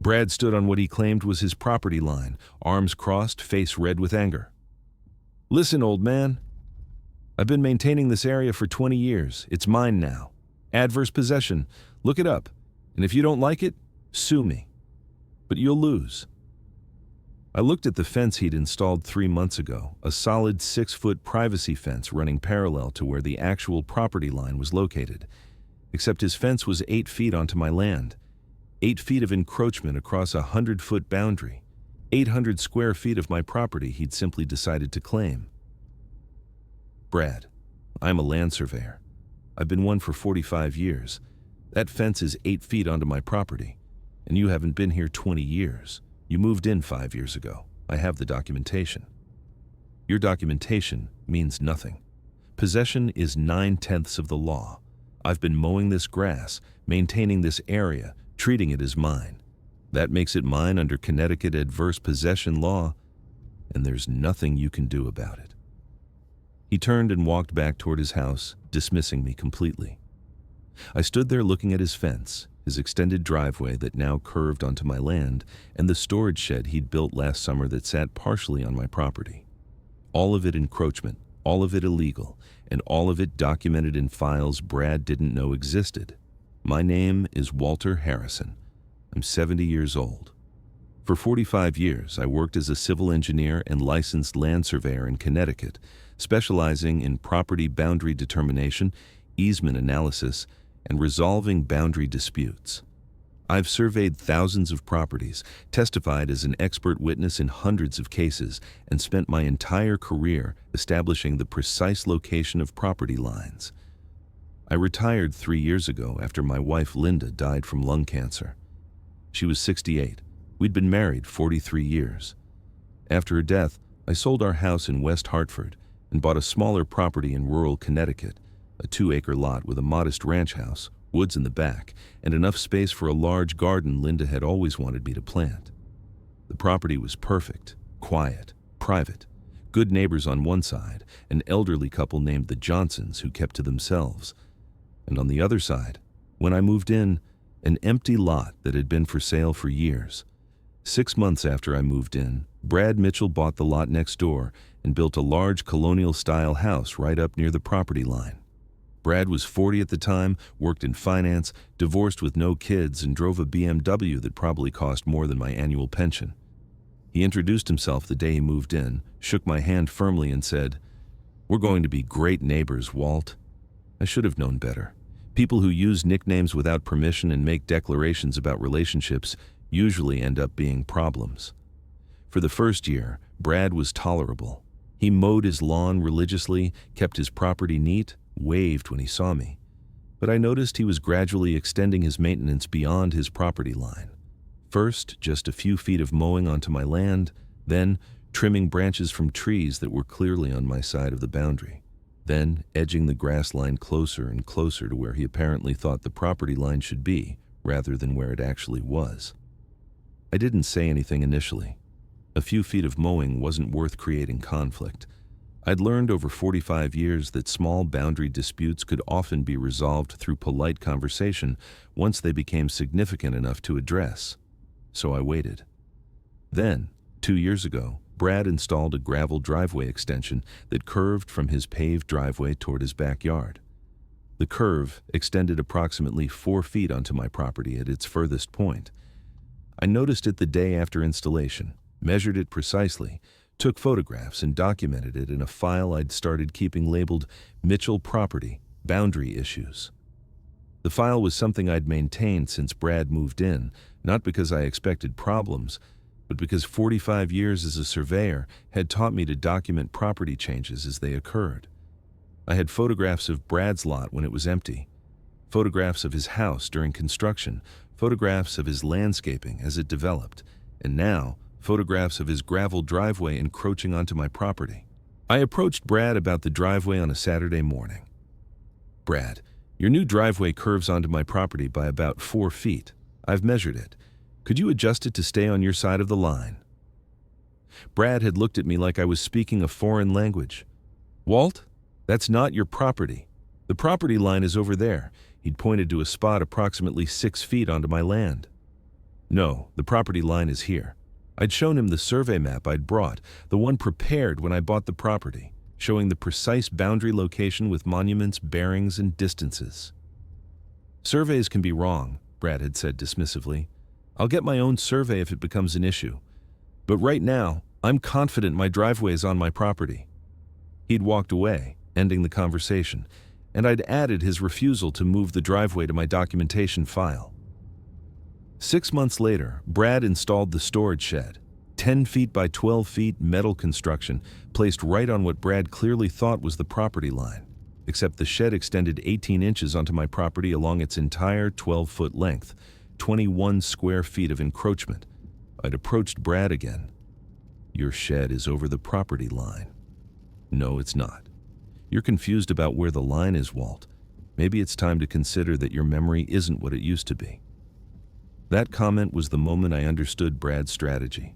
Brad stood on what he claimed was his property line, arms crossed, face red with anger. "Listen, old man. I've been maintaining this area for 20 years. It's mine now. Adverse possession. Look it up. And if you don't like it, sue me. But you'll lose." I looked at the fence he'd installed 3 months ago, a solid 6-foot privacy fence running parallel to where the actual property line was located. Except his fence was 8 feet onto my land. 8 feet of encroachment across a 100-foot boundary. 800 square feet of my property he'd simply decided to claim. "Brad, I'm a land surveyor. I've been one for 45 years. That fence is 8 feet onto my property, and you haven't been here 20 years. You moved in 5 years ago. I have the documentation. Your documentation means nothing. Possession is 9/10 of the law. I've been mowing this grass, maintaining this area, treating it as mine. That makes it mine under Connecticut adverse possession law, and there's nothing you can do about it." He turned and walked back toward his house, dismissing me completely. I stood there looking at his fence, his extended driveway that now curved onto my land, and the storage shed he'd built last summer that sat partially on my property. All of it encroachment, all of it illegal, and all of it documented in files Brad didn't know existed. My name is Walter Harrison. I'm 70 years old. For 45 years, I worked as a civil engineer and licensed land surveyor in Connecticut, specializing in property boundary determination, easement analysis, and resolving boundary disputes. I've surveyed thousands of properties, testified as an expert witness in hundreds of cases, and spent my entire career establishing the precise location of property lines. I retired 3 years ago after my wife Linda died from lung cancer. She was 68. We'd been married 43 years. After her death, I sold our house in West Hartford and bought a smaller property in rural Connecticut, a 2-acre lot with a modest ranch house, woods in the back, and enough space for a large garden Linda had always wanted me to plant. The property was perfect, quiet, private, good neighbors on one side, an elderly couple named the Johnsons who kept to themselves. And on the other side, when I moved in, an empty lot that had been for sale for years. 6 months after I moved in, Brad Mitchell bought the lot next door and built a large colonial-style house right up near the property line. Brad was 40 at the time, worked in finance, divorced with no kids, and drove a BMW that probably cost more than my annual pension. He introduced himself the day he moved in, shook my hand firmly, and said, "We're going to be great neighbors, Walt." I should have known better. People who use nicknames without permission and make declarations about relationships usually end up being problems. For the first year, Brad was tolerable. He mowed his lawn religiously, kept his property neat, waved when he saw me. But I noticed he was gradually extending his maintenance beyond his property line. First, just a few feet of mowing onto my land, then trimming branches from trees that were clearly on my side of the boundary. Then edging the grass line closer and closer to where he apparently thought the property line should be, rather than where it actually was. I didn't say anything initially. A few feet of mowing wasn't worth creating conflict. I'd learned over 45 years that small boundary disputes could often be resolved through polite conversation once they became significant enough to address. So I waited. Then, 2 years ago, Brad installed a gravel driveway extension that curved from his paved driveway toward his backyard. The curve extended approximately 4 feet onto my property at its furthest point. I noticed it the day after installation, measured it precisely, took photographs, and documented it in a file I'd started keeping labeled Mitchell Property Boundary Issues. The file was something I'd maintained since Brad moved in, not because I expected problems, but because 45 years as a surveyor had taught me to document property changes as they occurred. I had photographs of Brad's lot when it was empty, photographs of his house during construction, photographs of his landscaping as it developed, and now photographs of his gravel driveway encroaching onto my property. I approached Brad about the driveway on a Saturday morning. "Brad, your new driveway curves onto my property by about 4 feet. I've measured it. Could you adjust it to stay on your side of the line?" Brad had looked at me like I was speaking a foreign language. "Walt, that's not your property. The property line is over there." He'd pointed to a spot approximately 6 feet onto my land. No, the property line is here. I'd shown him the survey map I'd brought, the one prepared when I bought the property, showing the precise boundary location with monuments, bearings, and distances. Surveys can be wrong, Brad had said dismissively. I'll get my own survey if it becomes an issue. But right now, I'm confident my driveway is on my property. He'd walked away, ending the conversation, and I'd added his refusal to move the driveway to my documentation file. 6 months later, Brad installed the storage shed, 10 feet by 12 feet metal construction, placed right on what Brad clearly thought was the property line, except the shed extended 18 inches onto my property along its entire 12-foot length, 21 square feet of encroachment. I'd approached Brad again. Your shed is over the property line. No, it's not. You're confused about where the line is, Walt. Maybe it's time to consider that your memory isn't what it used to be. That comment was the moment I understood Brad's strategy.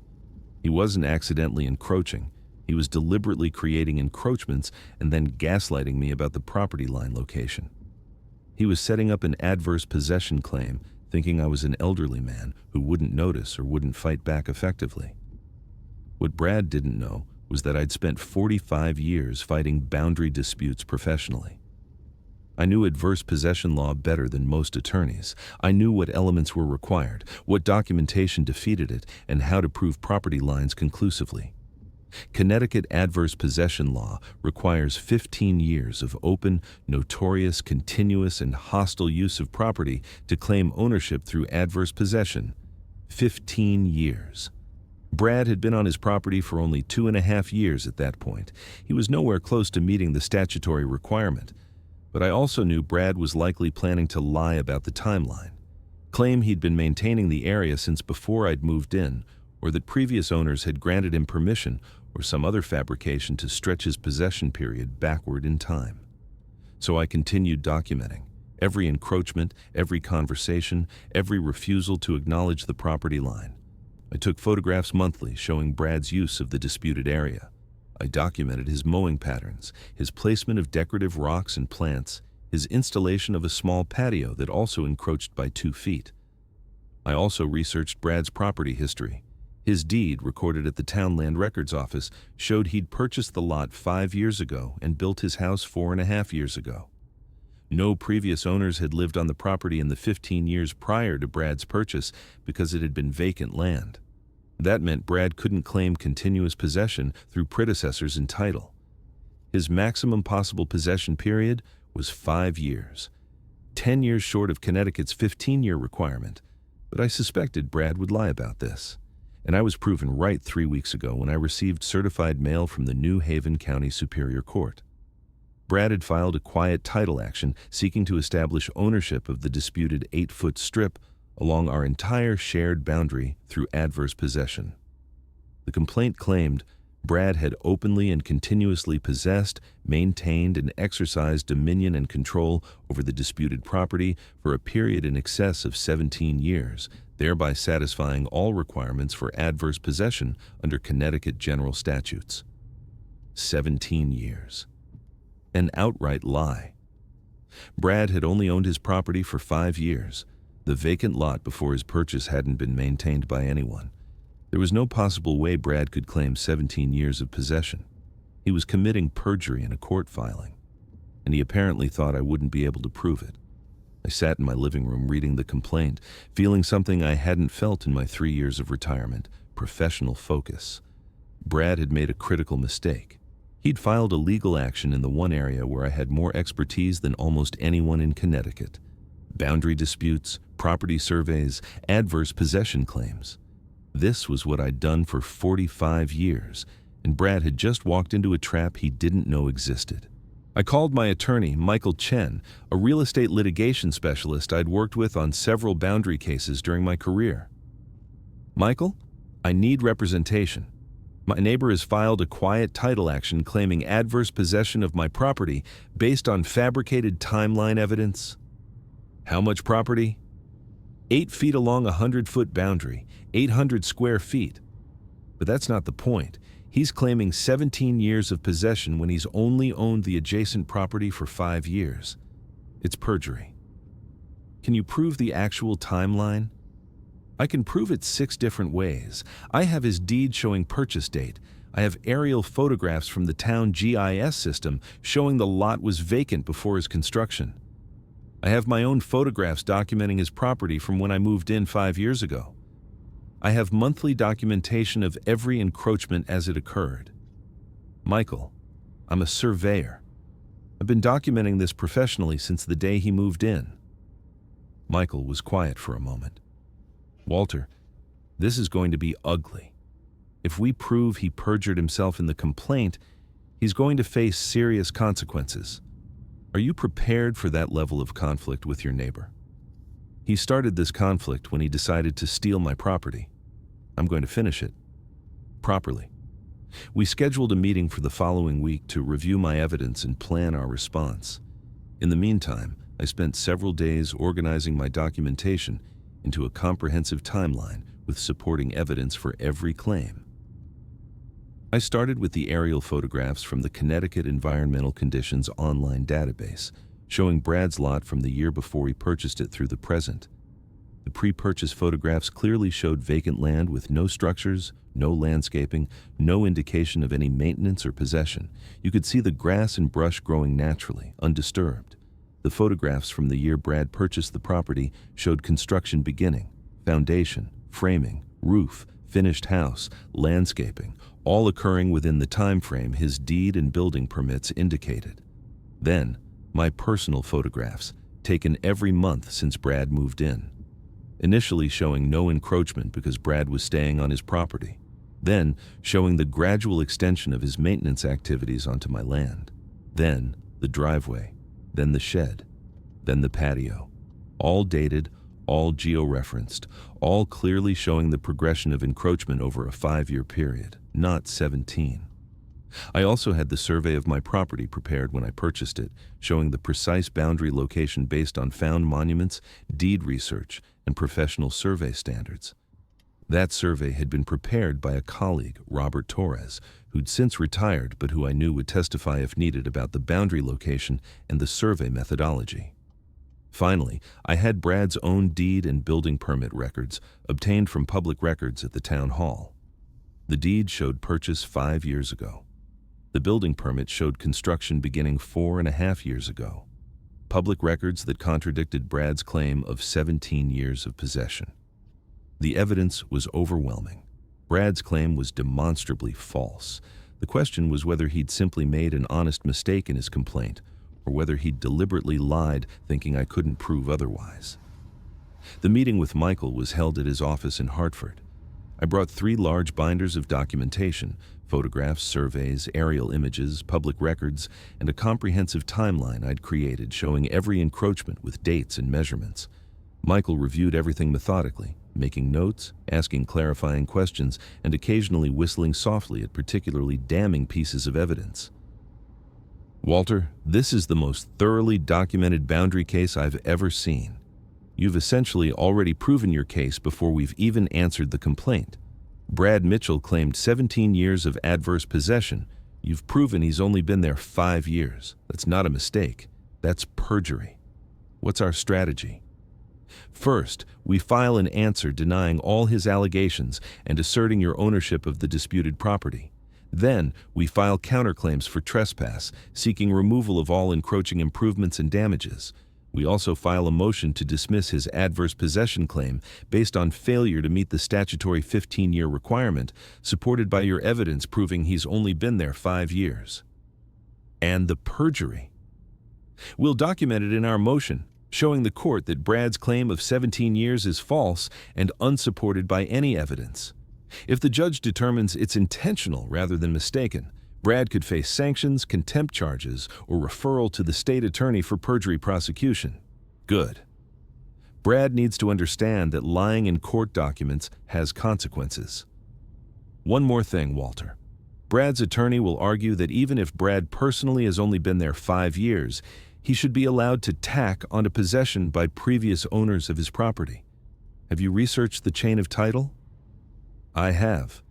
He wasn't accidentally encroaching. He was deliberately creating encroachments and then gaslighting me about the property line location. He was setting up an adverse possession claim, thinking I was an elderly man who wouldn't notice or wouldn't fight back effectively. What Brad didn't know was that I'd spent 45 years fighting boundary disputes professionally. I knew adverse possession law better than most attorneys. I knew what elements were required, what documentation defeated it, and how to prove property lines conclusively. Connecticut adverse possession law requires 15 years of open, notorious, continuous, and hostile use of property to claim ownership through adverse possession. 15 years. Brad had been on his property for only 2.5 years at that point. He was nowhere close to meeting the statutory requirement. But I also knew Brad was likely planning to lie about the timeline, claim he'd been maintaining the area since before I'd moved in, or that previous owners had granted him permission or some other fabrication to stretch his possession period backward in time. So I continued documenting every encroachment, every conversation, every refusal to acknowledge the property line. I took photographs monthly showing Brad's use of the disputed area. I documented his mowing patterns, his placement of decorative rocks and plants, his installation of a small patio that also encroached by 2 feet. I also researched Brad's property history. His deed, recorded at the Town Land Records Office, showed he'd purchased the lot 5 years ago and built his house 4.5 years ago. No previous owners had lived on the property in the 15 years prior to Brad's purchase because it had been vacant land. That meant Brad couldn't claim continuous possession through predecessors in title. His maximum possible possession period was 5 years, 10 years short of Connecticut's 15-year requirement, but I suspected Brad would lie about this. And I was proven right 3 weeks ago when I received certified mail from the New Haven County Superior Court. Brad had filed a quiet title action seeking to establish ownership of the disputed 8-foot strip along our entire shared boundary through adverse possession. The complaint claimed Brad had openly and continuously possessed, maintained, and exercised dominion and control over the disputed property for a period in excess of 17 years, thereby satisfying all requirements for adverse possession under Connecticut general statutes. 17 years. An outright lie. Brad had only owned his property for 5 years. The vacant lot before his purchase hadn't been maintained by anyone. There was no possible way Brad could claim 17 years of possession. He was committing perjury in a court filing, and he apparently thought I wouldn't be able to prove it. I sat in my living room reading the complaint, feeling something I hadn't felt in my 3 years of retirement: professional focus. Brad had made a critical mistake. He'd filed a legal action in the one area where I had more expertise than almost anyone in Connecticut: boundary disputes, property surveys, adverse possession claims. This was what I'd done for 45 years, and Brad had just walked into a trap he didn't know existed. I called my attorney, Michael Chen, a real estate litigation specialist I'd worked with on several boundary cases during my career. Michael, I need representation. My neighbor has filed a quiet title action claiming adverse possession of my property based on fabricated timeline evidence. How much property? 8 feet along a 100-foot boundary, 800 square feet. But that's not the point. He's claiming 17 years of possession when he's only owned the adjacent property for 5 years. It's perjury. Can you prove the actual timeline? I can prove it 6 different ways. I have his deed showing purchase date. I have aerial photographs from the town GIS system showing the lot was vacant before his construction. I have my own photographs documenting his property from when I moved in 5 years ago. I have monthly documentation of every encroachment as it occurred. Michael, I'm a surveyor. I've been documenting this professionally since the day he moved in. Michael was quiet for a moment. Walter, this is going to be ugly. If we prove he perjured himself in the complaint, he's going to face serious consequences. Are you prepared for that level of conflict with your neighbor? He started this conflict when he decided to steal my property. I'm going to finish it properly. We scheduled a meeting for the following week to review my evidence and plan our response. In the meantime, I spent several days organizing my documentation into a comprehensive timeline with supporting evidence for every claim. I started with the aerial photographs from the Connecticut Environmental Conditions online database, showing Brad's lot from the year before he purchased it through the present. The pre-purchase photographs clearly showed vacant land with no structures, no landscaping, no indication of any maintenance or possession. You could see the grass and brush growing naturally, undisturbed. The photographs from the year Brad purchased the property showed construction beginning, foundation, framing, roof, finished house, landscaping, all occurring within the time frame his deed and building permits indicated. Then, my personal photographs, taken every month since Brad moved in. Initially showing no encroachment because Brad was staying on his property. Then, showing the gradual extension of his maintenance activities onto my land. Then, the driveway. Then the shed. Then the patio. All dated, all geo-referenced, all clearly showing the progression of encroachment over a 5-year period, not 17. I also had the survey of my property prepared when I purchased it, showing the precise boundary location based on found monuments, deed research, and professional survey standards. That survey had been prepared by a colleague, Robert Torres, who'd since retired but who I knew would testify if needed about the boundary location and the survey methodology. Finally, I had Brad's own deed and building permit records obtained from public records at the town hall. The deed showed purchase 5 years ago. The building permit showed construction beginning 4.5 years ago. Public records that contradicted Brad's claim of 17 years of possession. The evidence was overwhelming. Brad's claim was demonstrably false. The question was whether he'd simply made an honest mistake in his complaint, or whether he'd deliberately lied, thinking I couldn't prove otherwise. The meeting with Michael was held at his office in Hartford. I brought 3 large binders of documentation, photographs, surveys, aerial images, public records, and a comprehensive timeline I'd created showing every encroachment with dates and measurements. Michael reviewed everything methodically, making notes, asking clarifying questions, and occasionally whistling softly at particularly damning pieces of evidence. Walter, this is the most thoroughly documented boundary case I've ever seen. You've essentially already proven your case before we've even answered the complaint. Brad Mitchell claimed 17 years of adverse possession. You've proven he's only been there 5 years. That's not a mistake. That's perjury. What's our strategy? First, we file an answer denying all his allegations and asserting your ownership of the disputed property. Then, we file counterclaims for trespass, seeking removal of all encroaching improvements and damages. We also file a motion to dismiss his adverse possession claim based on failure to meet the statutory 15-year requirement, supported by your evidence proving he's only been there 5 years. And the perjury. We'll document it in our motion, showing the court that Brad's claim of 17 years is false and unsupported by any evidence. If the judge determines it's intentional rather than mistaken, Brad could face sanctions, contempt charges, or referral to the state attorney for perjury prosecution. Good. Brad needs to understand that lying in court documents has consequences. One more thing, Walter. Brad's attorney will argue that even if Brad personally has only been there 5 years, he should be allowed to tack onto possession by previous owners of his property. Have you researched the chain of title? I have.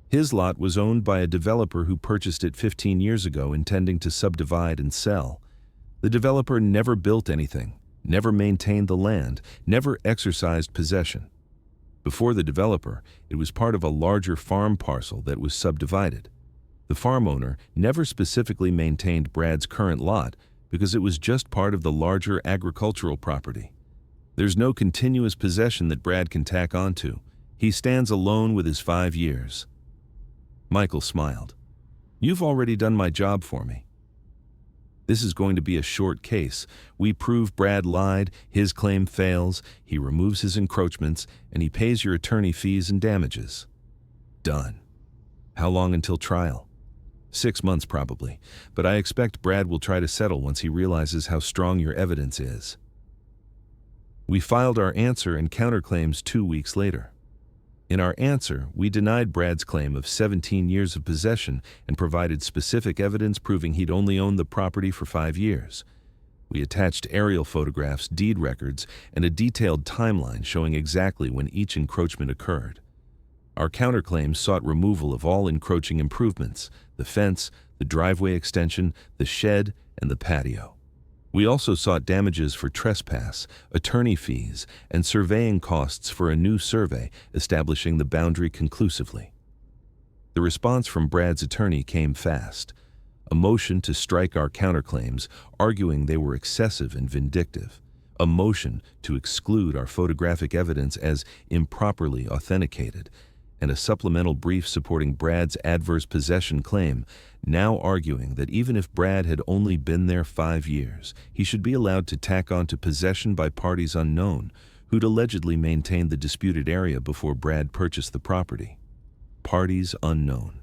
His lot was owned by a developer who purchased it 15 years ago intending to subdivide and sell. The developer never built anything, never maintained the land, never exercised possession. Before the developer, it was part of a larger farm parcel that was subdivided. The farm owner never specifically maintained Brad's current lot because it was just part of the larger agricultural property. There's no continuous possession that Brad can tack onto. He stands alone with his 5 years. Michael smiled. You've already done my job for me. This is going to be a short case. We prove Brad lied, his claim fails, he removes his encroachments, and he pays your attorney fees and damages. Done. How long until trial? 6 months probably, but I expect Brad will try to settle once he realizes how strong your evidence is. We filed our answer and counterclaims 2 weeks later. In our answer, we denied Brad's claim of 17 years of possession and provided specific evidence proving he'd only owned the property for 5 years. We attached aerial photographs, deed records, and a detailed timeline showing exactly when each encroachment occurred. Our counterclaims sought removal of all encroaching improvements: the fence, the driveway extension, the shed, and the patio. We also sought damages for trespass, attorney fees, and surveying costs for a new survey establishing the boundary conclusively. The response from Brad's attorney came fast: a motion to strike our counterclaims, arguing they were excessive and vindictive, a motion to exclude our photographic evidence as improperly authenticated, and a supplemental brief supporting Brad's adverse possession claim, now arguing that even if Brad had only been there 5 years, he should be allowed to tack on to possession by parties unknown, who'd allegedly maintained the disputed area before Brad purchased the property. Parties unknown.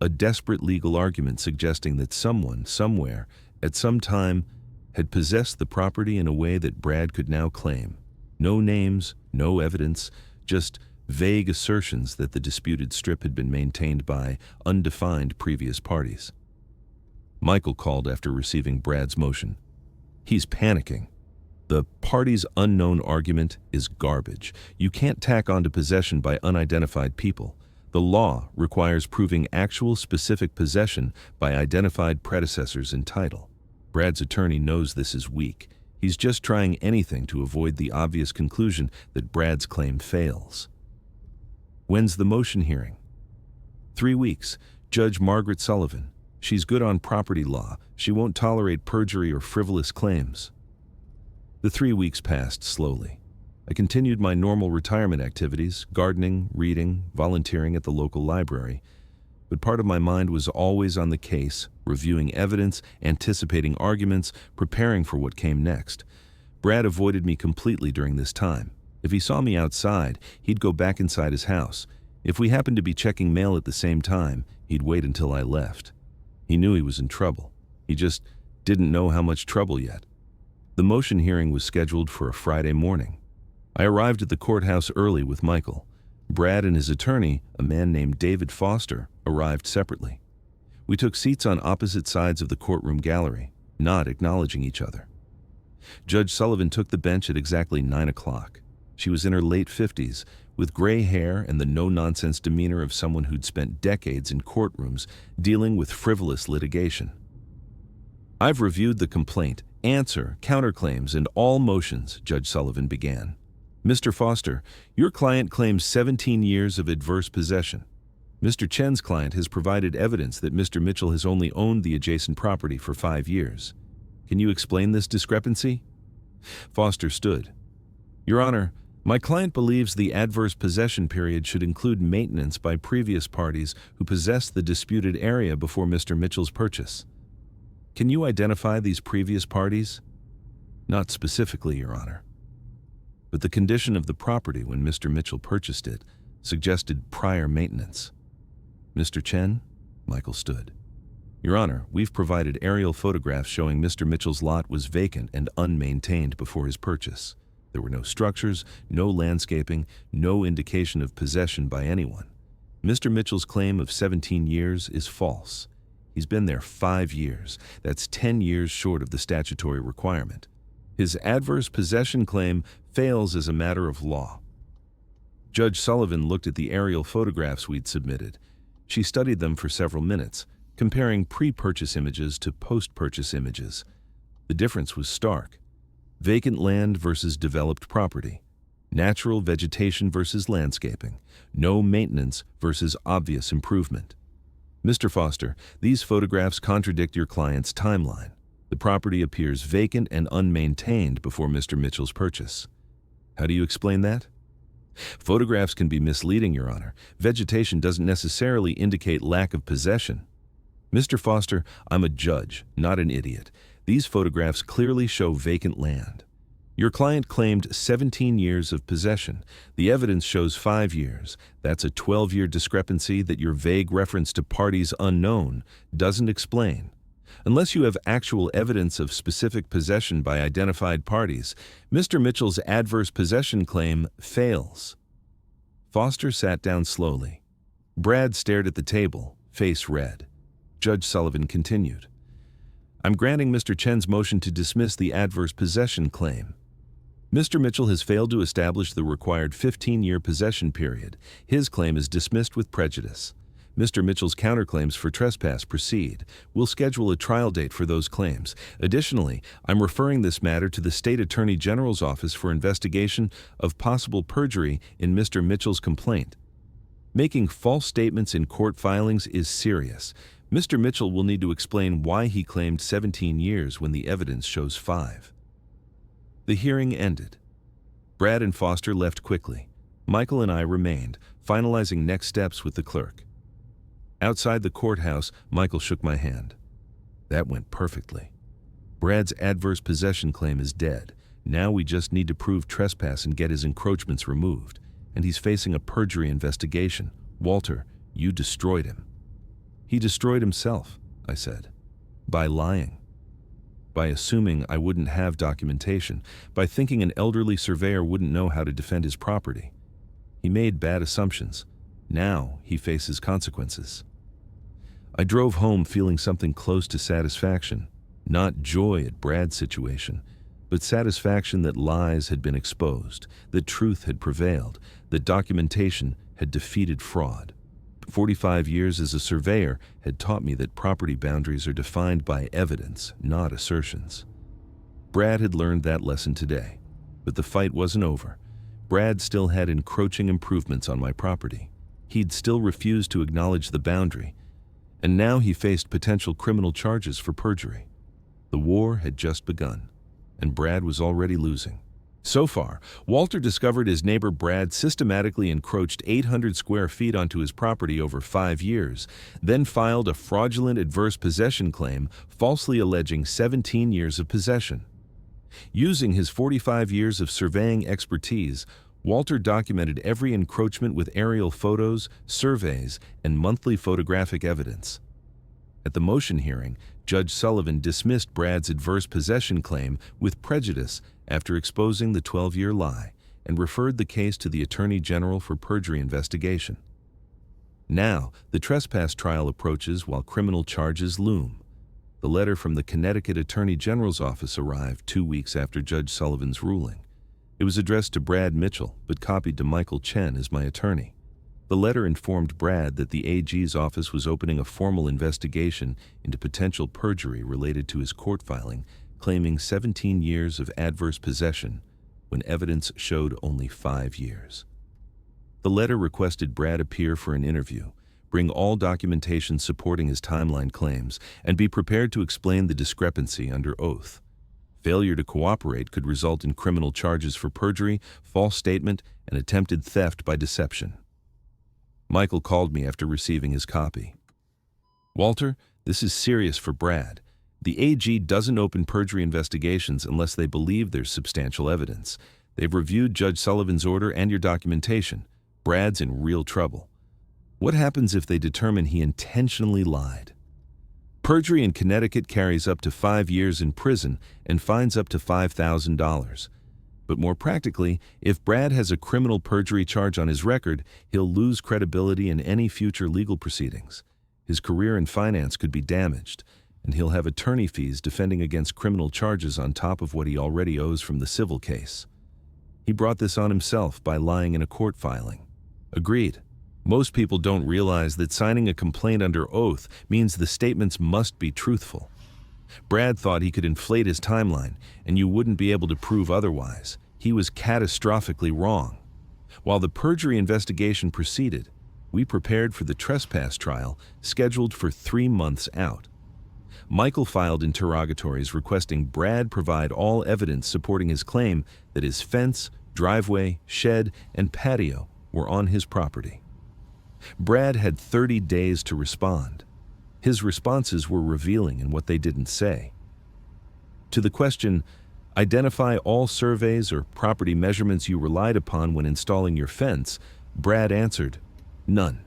A desperate legal argument suggesting that someone, somewhere, at some time, had possessed the property in a way that Brad could now claim. No names, no evidence, just vague assertions that the disputed strip had been maintained by undefined previous parties. Michael called after receiving Brad's motion. He's panicking. The parties unknown argument is garbage. You can't tack on to possession by unidentified people. The law requires proving actual specific possession by identified predecessors in title. Brad's attorney knows this is weak. He's just trying anything to avoid the obvious conclusion that Brad's claim fails. When's the motion hearing? 3 weeks. Judge Margaret Sullivan. She's good on property law. She won't tolerate perjury or frivolous claims. The 3 weeks passed slowly. I continued my normal retirement activities: gardening, reading, volunteering at the local library. But part of my mind was always on the case, reviewing evidence, anticipating arguments, preparing for what came next. Brad avoided me completely during this time. If he saw me outside, he'd go back inside his house. If we happened to be checking mail at the same time, he'd wait until I left. He knew he was in trouble. He just didn't know how much trouble yet. The motion hearing was scheduled for a Friday morning. I arrived at the courthouse early with Michael. Brad and his attorney, a man named David Foster, arrived separately. We took seats on opposite sides of the courtroom gallery, not acknowledging each other. Judge Sullivan took the bench at exactly 9 o'clock. She was in her late 50s, with gray hair and the no-nonsense demeanor of someone who'd spent decades in courtrooms dealing with frivolous litigation. I've reviewed the complaint, answer, counterclaims, and all motions, Judge Sullivan began. Mr. Foster, your client claims 17 years of adverse possession. Mr. Chen's client has provided evidence that Mr. Mitchell has only owned the adjacent property for 5 years. Can you explain this discrepancy? Foster stood. Your Honor, my client believes the adverse possession period should include maintenance by previous parties who possessed the disputed area before Mr. Mitchell's purchase. Can you identify these previous parties? Not specifically, Your Honor. But the condition of the property when Mr. Mitchell purchased it suggested prior maintenance. Mr. Chen? Michael stood. Your Honor, we've provided aerial photographs showing Mr. Mitchell's lot was vacant and unmaintained before his purchase. There were no structures, no landscaping, no indication of possession by anyone. Mr. Mitchell's claim of 17 years is false. He's been there 5 years. That's 10 years short of the statutory requirement. His adverse possession claim fails as a matter of law. Judge Sullivan looked at the aerial photographs we'd submitted. She studied them for several minutes, comparing pre-purchase images to post-purchase images. The difference was stark. Vacant land versus developed property. Natural vegetation versus landscaping. No maintenance versus obvious improvement. Mr. Foster, these photographs contradict your client's timeline. The property appears vacant and unmaintained before Mr. Mitchell's purchase. How do you explain that? Photographs can be misleading, Your Honor. Vegetation doesn't necessarily indicate lack of possession. Mr. Foster, I'm a judge, not an idiot. These photographs clearly show vacant land. Your client claimed 17 years of possession. The evidence shows 5 years. That's a 12-year discrepancy that your vague reference to parties unknown doesn't explain. Unless you have actual evidence of specific possession by identified parties, Mr. Mitchell's adverse possession claim fails. Foster sat down slowly. Brad stared at the table, face red. Judge Sullivan continued. I'm granting Mr. Chen's motion to dismiss the adverse possession claim. Mr. Mitchell has failed to establish the required 15-year possession period. His claim is dismissed with prejudice. Mr. Mitchell's counterclaims for trespass proceed. We'll schedule a trial date for those claims. Additionally, I'm referring this matter to the State Attorney General's office for investigation of possible perjury in Mr. Mitchell's complaint. Making false statements in court filings is serious. Mr. Mitchell will need to explain why he claimed 17 years when the evidence shows 5. The hearing ended. Brad and Foster left quickly. Michael and I remained, finalizing next steps with the clerk. Outside the courthouse, Michael shook my hand. That went perfectly. Brad's adverse possession claim is dead. Now we just need to prove trespass and get his encroachments removed. And he's facing a perjury investigation. Walter, you destroyed him. He destroyed himself, I said. By lying. By assuming I wouldn't have documentation. By thinking an elderly surveyor wouldn't know how to defend his property. He made bad assumptions. Now he faces consequences. I drove home feeling something close to satisfaction. Not joy at Brad's situation, but satisfaction that lies had been exposed, that truth had prevailed, that documentation had defeated fraud. 45 years as a surveyor had taught me that property boundaries are defined by evidence, not assertions. Brad had learned that lesson today, but the fight wasn't over. Brad still had encroaching improvements on my property. He'd still refused to acknowledge the boundary, and now he faced potential criminal charges for perjury. The war had just begun, and Brad was already losing. So far, Walter discovered his neighbor Brad systematically encroached 800 square feet onto his property over 5 years, then filed a fraudulent adverse possession claim, falsely alleging 17 years of possession. Using his 45 years of surveying expertise, Walter documented every encroachment with aerial photos, surveys, and monthly photographic evidence. At the motion hearing, Judge Sullivan dismissed Brad's adverse possession claim with prejudice after exposing the 12-year lie and referred the case to the Attorney General for perjury investigation. Now, the trespass trial approaches while criminal charges loom. The letter from the Connecticut Attorney General's office arrived 2 weeks after Judge Sullivan's ruling. It was addressed to Brad Mitchell, but copied to Michael Chen as my attorney. The letter informed Brad that the AG's office was opening a formal investigation into potential perjury related to his court filing, claiming 17 years of adverse possession when evidence showed only 5 years. The letter requested Brad appear for an interview, bring all documentation supporting his timeline claims, and be prepared to explain the discrepancy under oath. Failure to cooperate could result in criminal charges for perjury, false statement, and attempted theft by deception. Michael called me after receiving his copy. Walter, this is serious for Brad. The AG doesn't open perjury investigations unless they believe there's substantial evidence. They've reviewed Judge Sullivan's order and your documentation. Brad's in real trouble. What happens if they determine he intentionally lied? Perjury in Connecticut carries up to 5 years in prison and fines up to $5,000. But more practically, if Brad has a criminal perjury charge on his record, he'll lose credibility in any future legal proceedings. His career in finance could be damaged, and he'll have attorney fees defending against criminal charges on top of what he already owes from the civil case. He brought this on himself by lying in a court filing. Agreed. Most people don't realize that signing a complaint under oath means the statements must be truthful. Brad thought he could inflate his timeline, and you wouldn't be able to prove otherwise. He was catastrophically wrong. While the perjury investigation proceeded, we prepared for the trespass trial, scheduled for 3 months out. Michael filed interrogatories requesting Brad provide all evidence supporting his claim that his fence, driveway, shed, and patio were on his property. Brad had 30 days to respond. His responses were revealing in what they didn't say. To the question, "Identify all surveys or property measurements you relied upon when installing your fence," Brad answered, "None."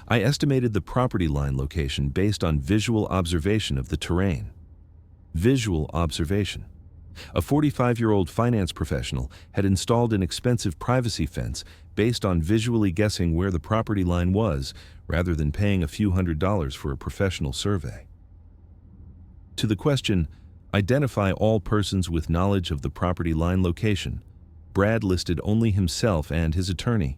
I estimated the property line location based on visual observation of the terrain. Visual observation. A 45-year-old finance professional had installed an expensive privacy fence based on visually guessing where the property line was, rather than paying a few $100s for a professional survey. To the question, "Identify all persons with knowledge of the property line location," Brad listed only himself and his attorney.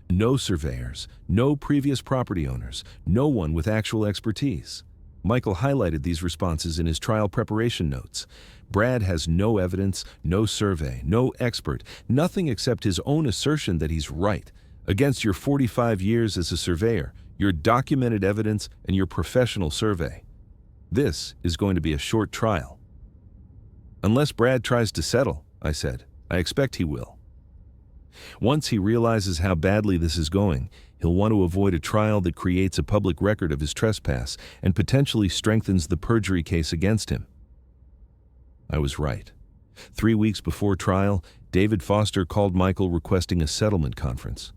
No surveyors, no previous property owners, no one with actual expertise. Michael highlighted these responses in his trial preparation notes. Brad has no evidence, no survey, no expert, nothing except his own assertion that he's right. Against your 45 years as a surveyor, your documented evidence, and your professional survey. This is going to be a short trial. Unless Brad tries to settle, I said. I expect he will. Once he realizes how badly this is going, he'll want to avoid a trial that creates a public record of his trespass and potentially strengthens the perjury case against him. I was right. 3 weeks before trial, David Foster called Michael requesting a settlement conference.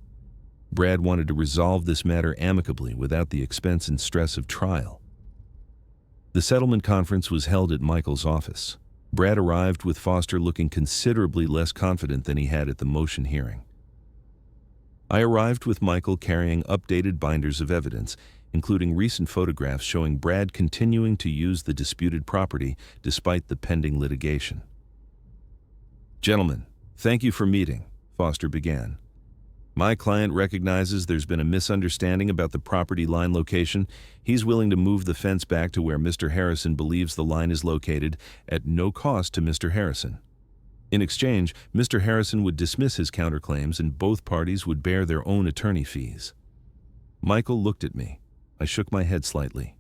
Brad wanted to resolve this matter amicably without the expense and stress of trial. The settlement conference was held at Michael's office. Brad arrived with Foster looking considerably less confident than he had at the motion hearing. I arrived with Michael carrying updated binders of evidence, including recent photographs showing Brad continuing to use the disputed property despite the pending litigation. "Gentlemen, thank you for meeting," Foster began. "My client recognizes there's been a misunderstanding about the property line location. He's willing to move the fence back to where Mr. Harrison believes the line is located at no cost to Mr. Harrison. In exchange, Mr. Harrison would dismiss his counterclaims and both parties would bear their own attorney fees." Michael looked at me. I shook my head slightly.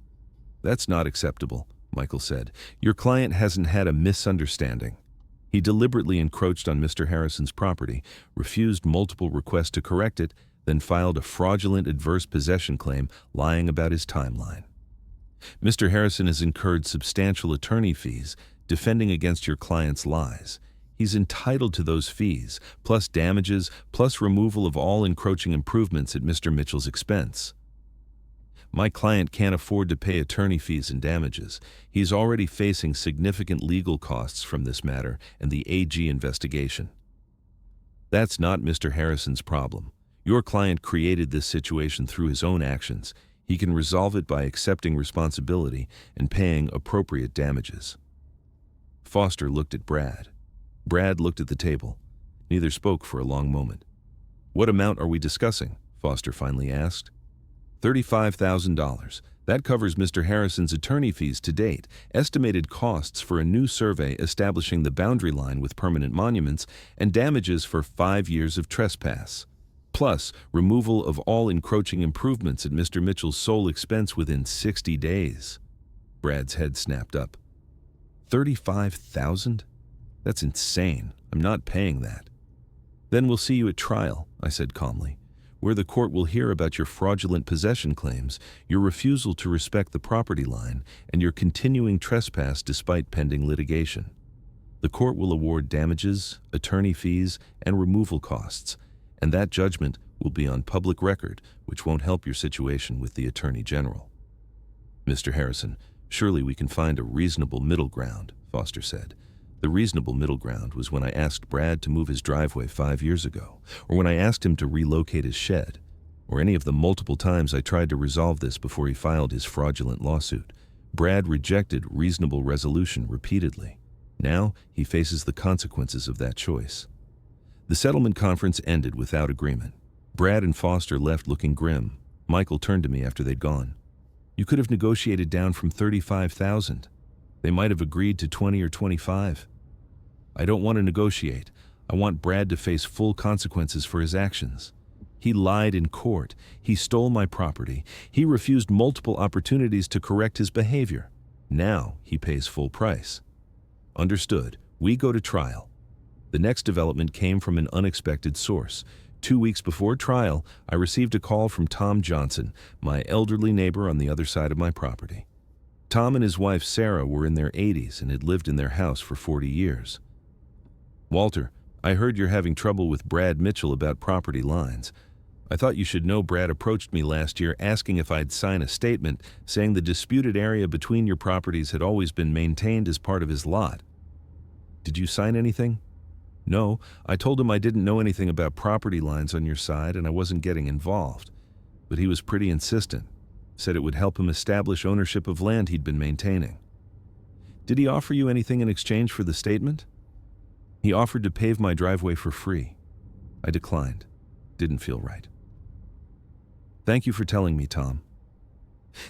"That's not acceptable," Michael said. "Your client hasn't had a misunderstanding. He deliberately encroached on Mr. Harrison's property, refused multiple requests to correct it, then filed a fraudulent adverse possession claim lying about his timeline. Mr. Harrison has incurred substantial attorney fees defending against your client's lies. He's entitled to those fees, plus damages, plus removal of all encroaching improvements at Mr. Mitchell's expense. My client can't afford to pay attorney fees and damages. He's already facing significant legal costs from this matter and the AG investigation. That's not Mr. Harrison's problem. Your client created this situation through his own actions. He can resolve it by accepting responsibility and paying appropriate damages." Foster looked at Brad. Brad looked at the table. Neither spoke for a long moment. "What amount are we discussing?" Foster finally asked. $35,000. That covers Mr. Harrison's attorney fees to date, estimated costs for a new survey establishing the boundary line with permanent monuments, and damages for 5 years of trespass. Plus, removal of all encroaching improvements at Mr. Mitchell's sole expense within 60 days. Brad's head snapped up. $35,000? That's insane. I'm not paying that. "Then we'll see you at trial," I said calmly, "where the court will hear about your fraudulent possession claims, your refusal to respect the property line, and your continuing trespass despite pending litigation. The court will award damages, attorney fees, and removal costs, and that judgment will be on public record, which won't help your situation with the Attorney General." "Mr. Harrison, surely we can find a reasonable middle ground," Foster said. "The reasonable middle ground was when I asked Brad to move his driveway 5 years ago, or when I asked him to relocate his shed, or any of the multiple times I tried to resolve this before he filed his fraudulent lawsuit. Brad rejected reasonable resolution repeatedly. Now he faces the consequences of that choice." The settlement conference ended without agreement. Brad and Foster left looking grim. Michael turned to me after they'd gone. "You could have negotiated down from $35,000. They might have agreed to 20 or 25. I don't want to negotiate. I want Brad to face full consequences for his actions. He lied in court. He stole my property. He refused multiple opportunities to correct his behavior. Now he pays full price. Understood. We go to trial. The next development came from an unexpected source. 2 weeks before trial, I received a call from Tom Johnson, my elderly neighbor on the other side of my property. Tom and his wife Sarah were in their 80s and had lived in their house for 40 years. "Walter, I heard you're having trouble with Brad Mitchell about property lines. I thought you should know Brad approached me last year asking if I'd sign a statement saying the disputed area between your properties had always been maintained as part of his lot. Did you sign anything?" "No, I told him I didn't know anything about property lines on your side and I wasn't getting involved. But he was pretty insistent, said it would help him establish ownership of land he'd been maintaining." "Did he offer you anything in exchange for the statement?" "He offered to pave my driveway for free. I declined. Didn't feel right." "Thank you for telling me, Tom.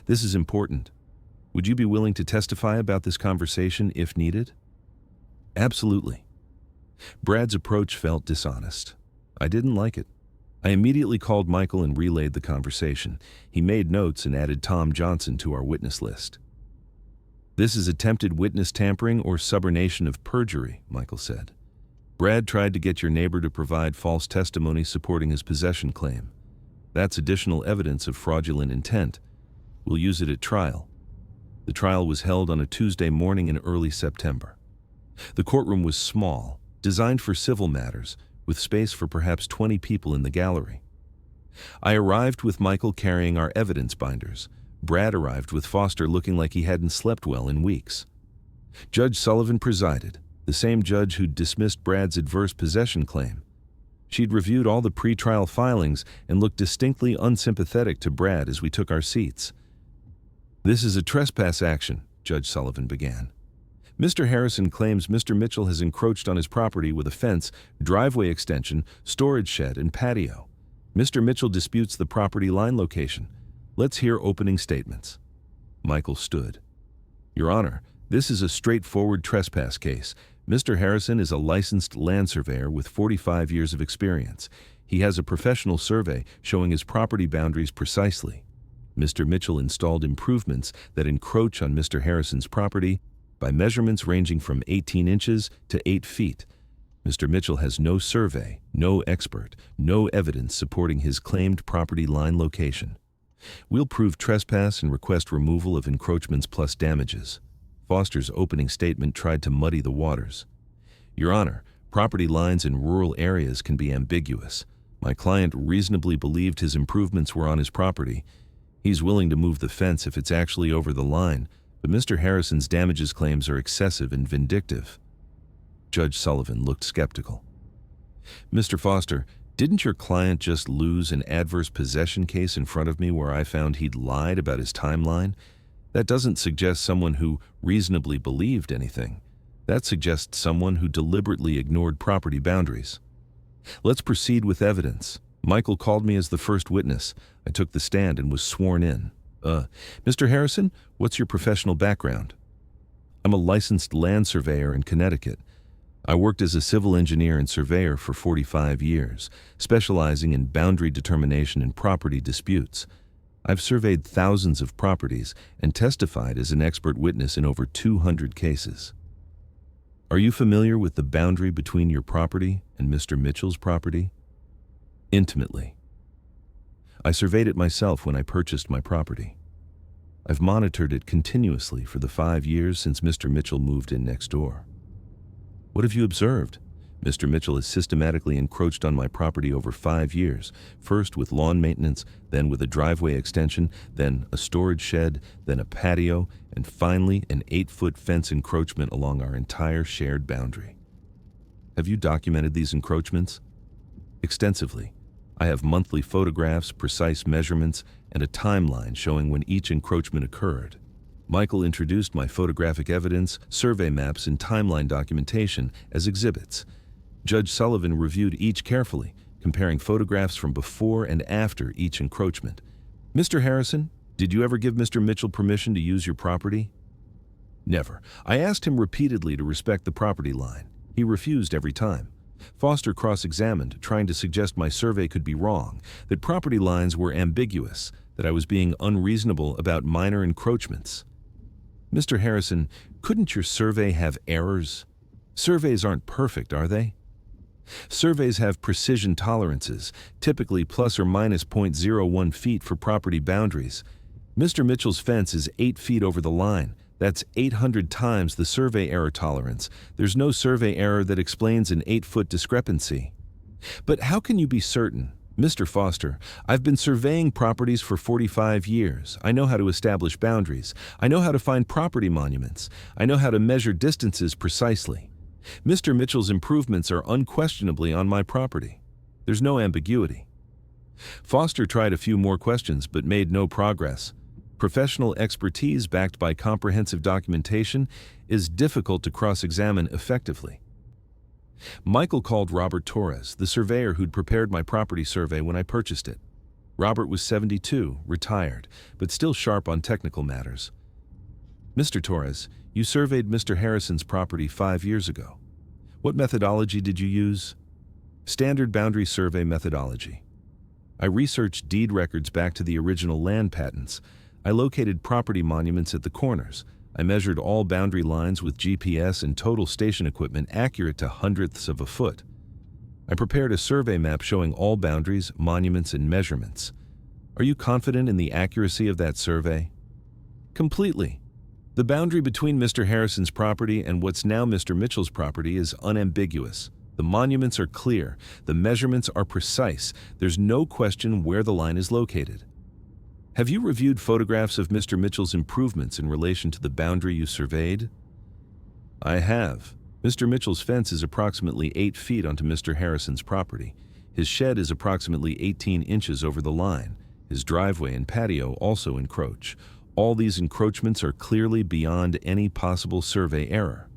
This is important. Would you be willing to testify about this conversation if needed?" "Absolutely." Brad's approach felt dishonest. I didn't like it. I immediately called Michael and relayed the conversation. He made notes and added Tom Johnson to our witness list. "This is attempted witness tampering or subornation of perjury," Michael said. "Brad tried to get your neighbor to provide false testimony supporting his possession claim. That's additional evidence of fraudulent intent. We'll use it at trial." The trial was held on a Tuesday morning in early September. The courtroom was small, designed for civil matters, with space for perhaps 20 people in the gallery. I arrived with Michael carrying our evidence binders. Brad arrived with Foster looking like he hadn't slept well in weeks. Judge Sullivan presided, the same judge who'd dismissed Brad's adverse possession claim. She'd reviewed all the pretrial filings and looked distinctly unsympathetic to Brad as we took our seats. "This is a trespass action," Judge Sullivan began. "Mr. Harrison claims Mr. Mitchell has encroached on his property with a fence, driveway extension, storage shed, and patio. Mr. Mitchell disputes the property line location. Let's hear opening statements." Michael stood. "Your Honor, this is a straightforward trespass case. Mr. Harrison is a licensed land surveyor with 45 years of experience. He has a professional survey showing his property boundaries precisely. Mr. Mitchell installed improvements that encroach on Mr. Harrison's property by measurements ranging from 18 inches to 8 feet. Mr. Mitchell has no survey, no expert, no evidence supporting his claimed property line location. We'll prove trespass and request removal of encroachments plus damages." Foster's opening statement tried to muddy the waters. "Your Honor, property lines in rural areas can be ambiguous. My client reasonably believed his improvements were on his property. He's willing to move the fence if it's actually over the line, but Mr. Harrison's damages claims are excessive and vindictive." Judge Sullivan looked skeptical. "Mr. Foster, didn't your client just lose an adverse possession case in front of me where I found he'd lied about his timeline? That doesn't suggest someone who reasonably believed anything. That suggests someone who deliberately ignored property boundaries. Let's proceed with evidence." Michael called me as the first witness. I took the stand and was sworn in. "Mr. Harrison, what's your professional background?" "I'm a licensed land surveyor in Connecticut. I worked as a civil engineer and surveyor for 45 years, specializing in boundary determination and property disputes. I've surveyed thousands of properties and testified as an expert witness in over 200 cases." "Are you familiar with the boundary between your property and Mr. Mitchell's property?" "Intimately. I surveyed it myself when I purchased my property. I've monitored it continuously for the 5 years since Mr. Mitchell moved in next door." "What have you observed?" "Mr. Mitchell has systematically encroached on my property over 5 years, first with lawn maintenance, then with a driveway extension, then a storage shed, then a patio, and finally an 8-foot fence encroachment along our entire shared boundary." "Have you documented these encroachments?" "Extensively. I have monthly photographs, precise measurements, and a timeline showing when each encroachment occurred." Michael introduced my photographic evidence, survey maps, and timeline documentation as exhibits. Judge Sullivan reviewed each carefully, comparing photographs from before and after each encroachment. "Mr. Harrison, did you ever give Mr. Mitchell permission to use your property?" "Never. I asked him repeatedly to respect the property line. He refused every time. Foster cross-examined, trying to suggest my survey could be wrong, that property lines were ambiguous, that I was being unreasonable about minor encroachments. Mr. Harrison, couldn't your survey have errors? Surveys aren't perfect, are they? Surveys have precision tolerances, typically plus or minus 0.01 feet for property boundaries. Mr. Mitchell's fence is 8 feet over the line. That's 800 times the survey error tolerance. There's no survey error that explains an 8-foot discrepancy. But how can you be certain? Mr. Foster, I've been surveying properties for 45 years. I know how to establish boundaries. I know how to find property monuments. I know how to measure distances precisely. Mr. Mitchell's improvements are unquestionably on my property. There's no ambiguity. Foster tried a few more questions but made no progress. Professional expertise backed by comprehensive documentation is difficult to cross-examine effectively. Michael called Robert Torres, the surveyor who'd prepared my property survey when I purchased it. Robert was 72, retired, but still sharp on technical matters. Mr. Torres, you surveyed Mr. Harrison's property 5 years ago. What methodology did you use? Standard boundary survey methodology. I researched deed records back to the original land patents. I located property monuments at the corners. I measured all boundary lines with GPS and total station equipment accurate to hundredths of a foot. I prepared a survey map showing all boundaries, monuments, and measurements. Are you confident in the accuracy of that survey? Completely. The boundary between Mr. Harrison's property and what's now Mr. Mitchell's property is unambiguous. The monuments are clear. The measurements are precise. There's no question where the line is located. Have you reviewed photographs of Mr. Mitchell's improvements in relation to the boundary you surveyed? I have. Mr. Mitchell's fence is approximately 8 feet onto Mr. Harrison's property. His shed is approximately 18 inches over the line. His driveway and patio also encroach. All these encroachments are clearly beyond any possible survey error.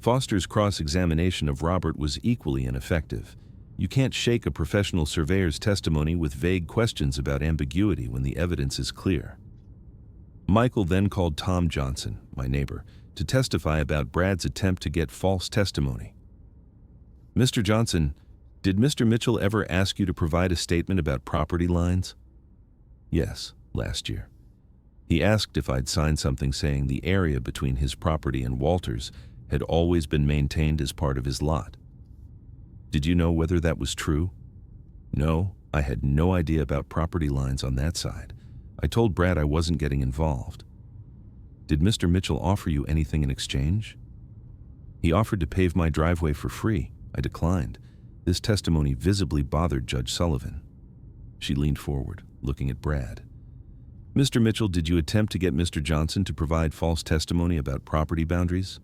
Foster's cross-examination of Robert was equally ineffective. You can't shake a professional surveyor's testimony with vague questions about ambiguity when the evidence is clear. Michael then called Tom Johnson, my neighbor, to testify about Brad's attempt to get false testimony. Mr. Johnson, did Mr. Mitchell ever ask you to provide a statement about property lines? Yes, last year. He asked if I'd signed something saying the area between his property and Walter's had always been maintained as part of his lot. Did you know whether that was true? No, I had no idea about property lines on that side. I told Brad I wasn't getting involved. Did Mr. Mitchell offer you anything in exchange? He offered to pave my driveway for free. I declined. This testimony visibly bothered Judge Sullivan. She leaned forward, looking at Brad. Mr. Mitchell, did you attempt to get Mr. Johnson to provide false testimony about property boundaries?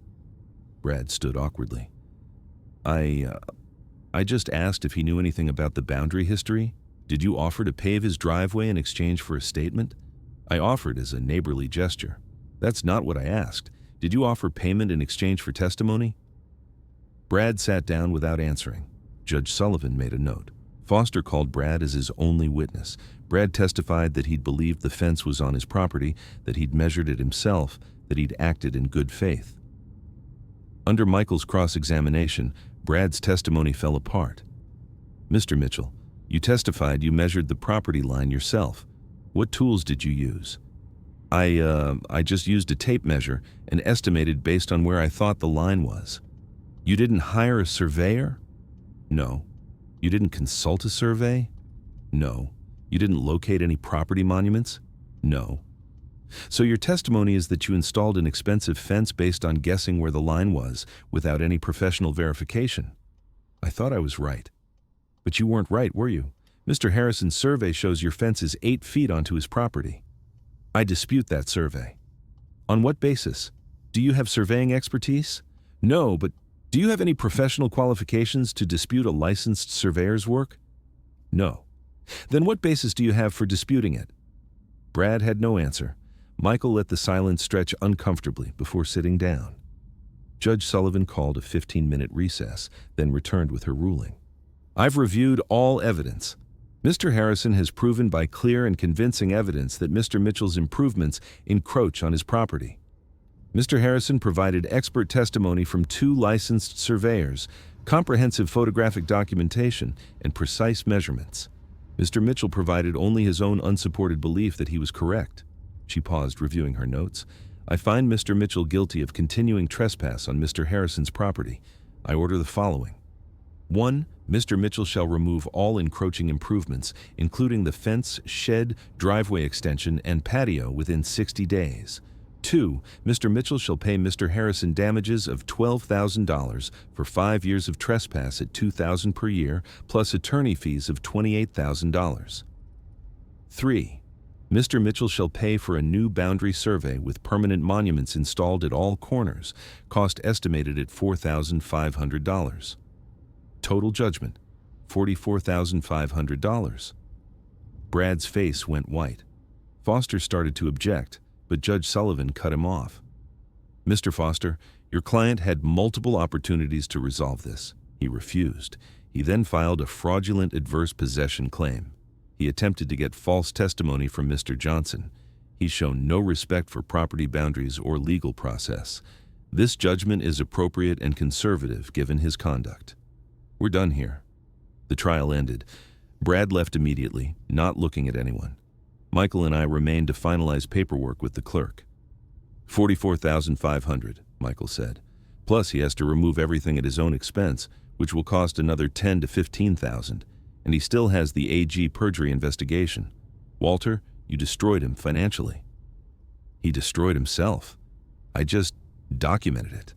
Brad stood awkwardly. I just asked if he knew anything about the boundary history. Did you offer to pave his driveway in exchange for a statement? I offered as a neighborly gesture. That's not what I asked. Did you offer payment in exchange for testimony? Brad sat down without answering. Judge Sullivan made a note. Foster called Brad as his only witness. Brad testified that he'd believed the fence was on his property, that he'd measured it himself, that he'd acted in good faith. Under Michael's cross-examination, Brad's testimony fell apart. Mr. Mitchell, you testified you measured the property line yourself. What tools did you use? I just used a tape measure and estimated based on where I thought the line was. You didn't hire a surveyor? No. You didn't consult a survey? No. You didn't locate any property monuments? No. So your testimony is that you installed an expensive fence based on guessing where the line was without any professional verification. I thought I was right. But you weren't right, were you? Mr. Harrison's survey shows your fence is 8 feet onto his property. I dispute that survey. On what basis? Do you have surveying expertise? No, but do you have any professional qualifications to dispute a licensed surveyor's work? No. Then what basis do you have for disputing it? Brad had no answer. Michael let the silence stretch uncomfortably before sitting down. Judge Sullivan called a 15-minute recess, then returned with her ruling. I've reviewed all evidence. Mr. Harrison has proven by clear and convincing evidence that Mr. Mitchell's improvements encroach on his property. Mr. Harrison provided expert testimony from 2 licensed surveyors, comprehensive photographic documentation, and precise measurements. Mr. Mitchell provided only his own unsupported belief that he was correct. She paused, reviewing her notes. I find Mr. Mitchell guilty of continuing trespass on Mr. Harrison's property. I order the following. 1. Mr. Mitchell shall remove all encroaching improvements, including the fence, shed, driveway extension, and patio within 60 days. 2. Mr. Mitchell shall pay Mr. Harrison damages of $12,000 for 5 years of trespass at $2,000 per year, plus attorney fees of $28,000. 3. Mr. Mitchell shall pay for a new boundary survey with permanent monuments installed at all corners, cost estimated at $4,500. Total judgment, $44,500. Brad's face went white. Foster started to object, but Judge Sullivan cut him off. Mr. Foster, your client had multiple opportunities to resolve this. He refused. He then filed a fraudulent adverse possession claim. He attempted to get false testimony from Mr. Johnson. He's shown no respect for property boundaries or legal process. This judgment is appropriate and conservative given his conduct. We're done here. The trial ended. Brad left immediately, not looking at anyone. Michael and I remained to finalize paperwork with the clerk. $44,500, Michael said. Plus he has to remove everything at his own expense, which will cost another $10,000 to $15,000. And he still has the AG perjury investigation. Walter, you destroyed him financially. He destroyed himself. I just documented it.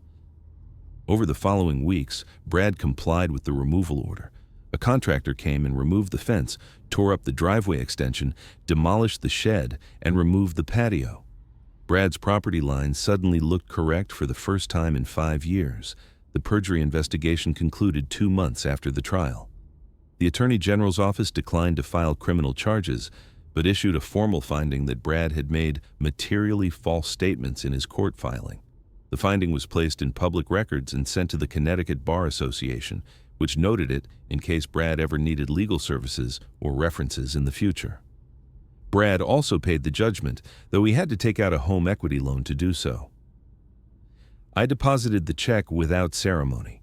Over the following weeks, Brad complied with the removal order. A contractor came and removed the fence, tore up the driveway extension, demolished the shed, and removed the patio. Brad's property line suddenly looked correct for the first time in 5 years. The perjury investigation concluded 2 months after the trial. The Attorney General's office declined to file criminal charges, but issued a formal finding that Brad had made materially false statements in his court filing. The finding was placed in public records and sent to the Connecticut Bar Association, which noted it in case Brad ever needed legal services or references in the future. Brad also paid the judgment, though he had to take out a home equity loan to do so. I deposited the check without ceremony.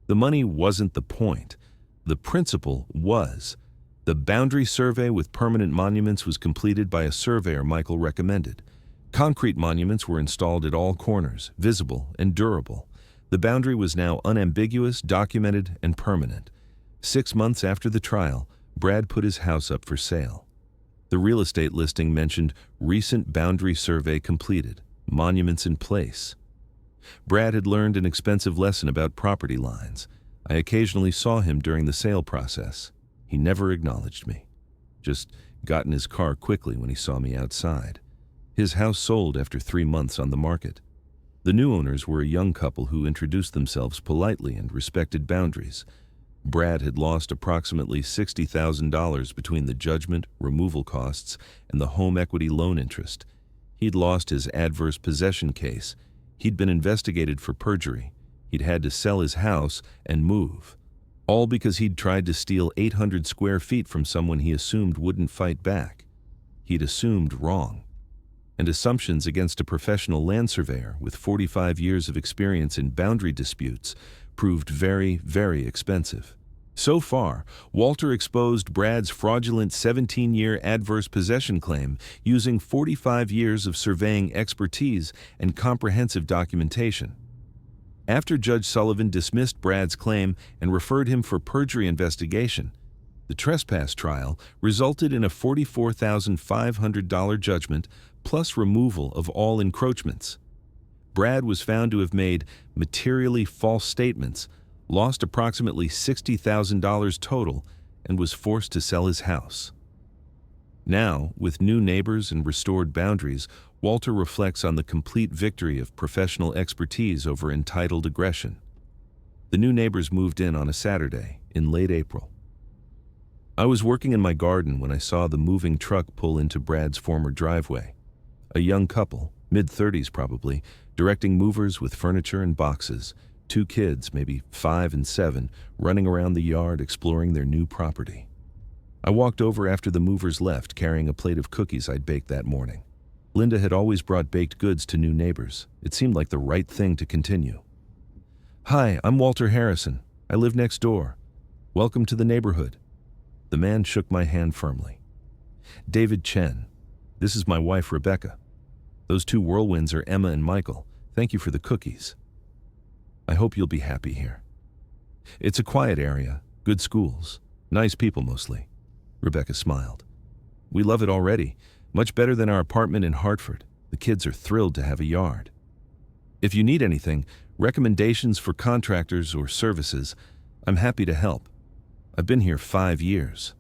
The money wasn't the point. The principle was. The boundary survey with permanent monuments was completed by a surveyor Michael recommended. Concrete monuments were installed at all corners, visible and durable. The boundary was now unambiguous, documented, and permanent. 6 months after the trial, Brad put his house up for sale. The real estate listing mentioned recent boundary survey completed, monuments in place. Brad had learned an expensive lesson about property lines. I occasionally saw him during the sale process. He never acknowledged me. Just got in his car quickly when he saw me outside. His house sold after 3 months on the market. The new owners were a young couple who introduced themselves politely and respected boundaries. Brad had lost approximately $60,000 between the judgment, removal costs, and the home equity loan interest. He'd lost his adverse possession case. He'd been investigated for perjury. He'd had to sell his house and move. All because he'd tried to steal 800 square feet from someone he assumed wouldn't fight back. He'd assumed wrong. And assumptions against a professional land surveyor with 45 years of experience in boundary disputes proved very, very expensive. So far, Walter exposed Brad's fraudulent 17-year adverse possession claim using 45 years of surveying expertise and comprehensive documentation. After Judge Sullivan dismissed Brad's claim and referred him for perjury investigation, the trespass trial resulted in a $44,500 judgment plus removal of all encroachments. Brad was found to have made materially false statements, lost approximately $60,000 total, and was forced to sell his house. Now, with new neighbors and restored boundaries, Walter reflects on the complete victory of professional expertise over entitled aggression. The new neighbors moved in on a Saturday in late April. I was working in my garden when I saw the moving truck pull into Brad's former driveway. A young couple, mid-30s probably, directing movers with furniture and boxes, 2 kids, maybe 5 and 7, running around the yard exploring their new property. I walked over after the movers left, carrying a plate of cookies I'd baked that morning. Linda had always brought baked goods to new neighbors. It seemed like the right thing to continue. "Hi, I'm Walter Harrison. I live next door. Welcome to the neighborhood." The man shook my hand firmly. "David Chen. This is my wife, Rebecca. Those two whirlwinds are Emma and Michael. Thank you for the cookies. I hope you'll be happy here. It's a quiet area, good schools, nice people mostly." Rebecca smiled. "We love it already. Much better than our apartment in Hartford. The kids are thrilled to have a yard. If you need anything, recommendations for contractors or services, I'm happy to help. I've been here 5 years."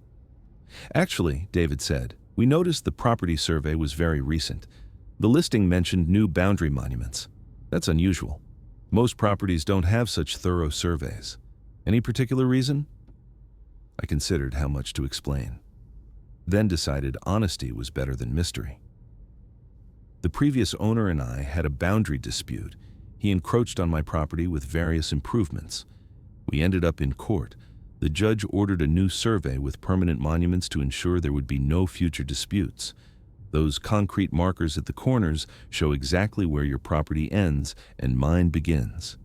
"Actually," David said, "we noticed the property survey was very recent. The listing mentioned new boundary monuments. That's unusual. Most properties don't have such thorough surveys. Any particular reason?" I considered how much to explain, then decided honesty was better than mystery. "The previous owner and I had a boundary dispute. He encroached on my property with various improvements. We ended up in court. The judge ordered a new survey with permanent monuments to ensure there would be no future disputes. Those concrete markers at the corners show exactly where your property ends and mine begins."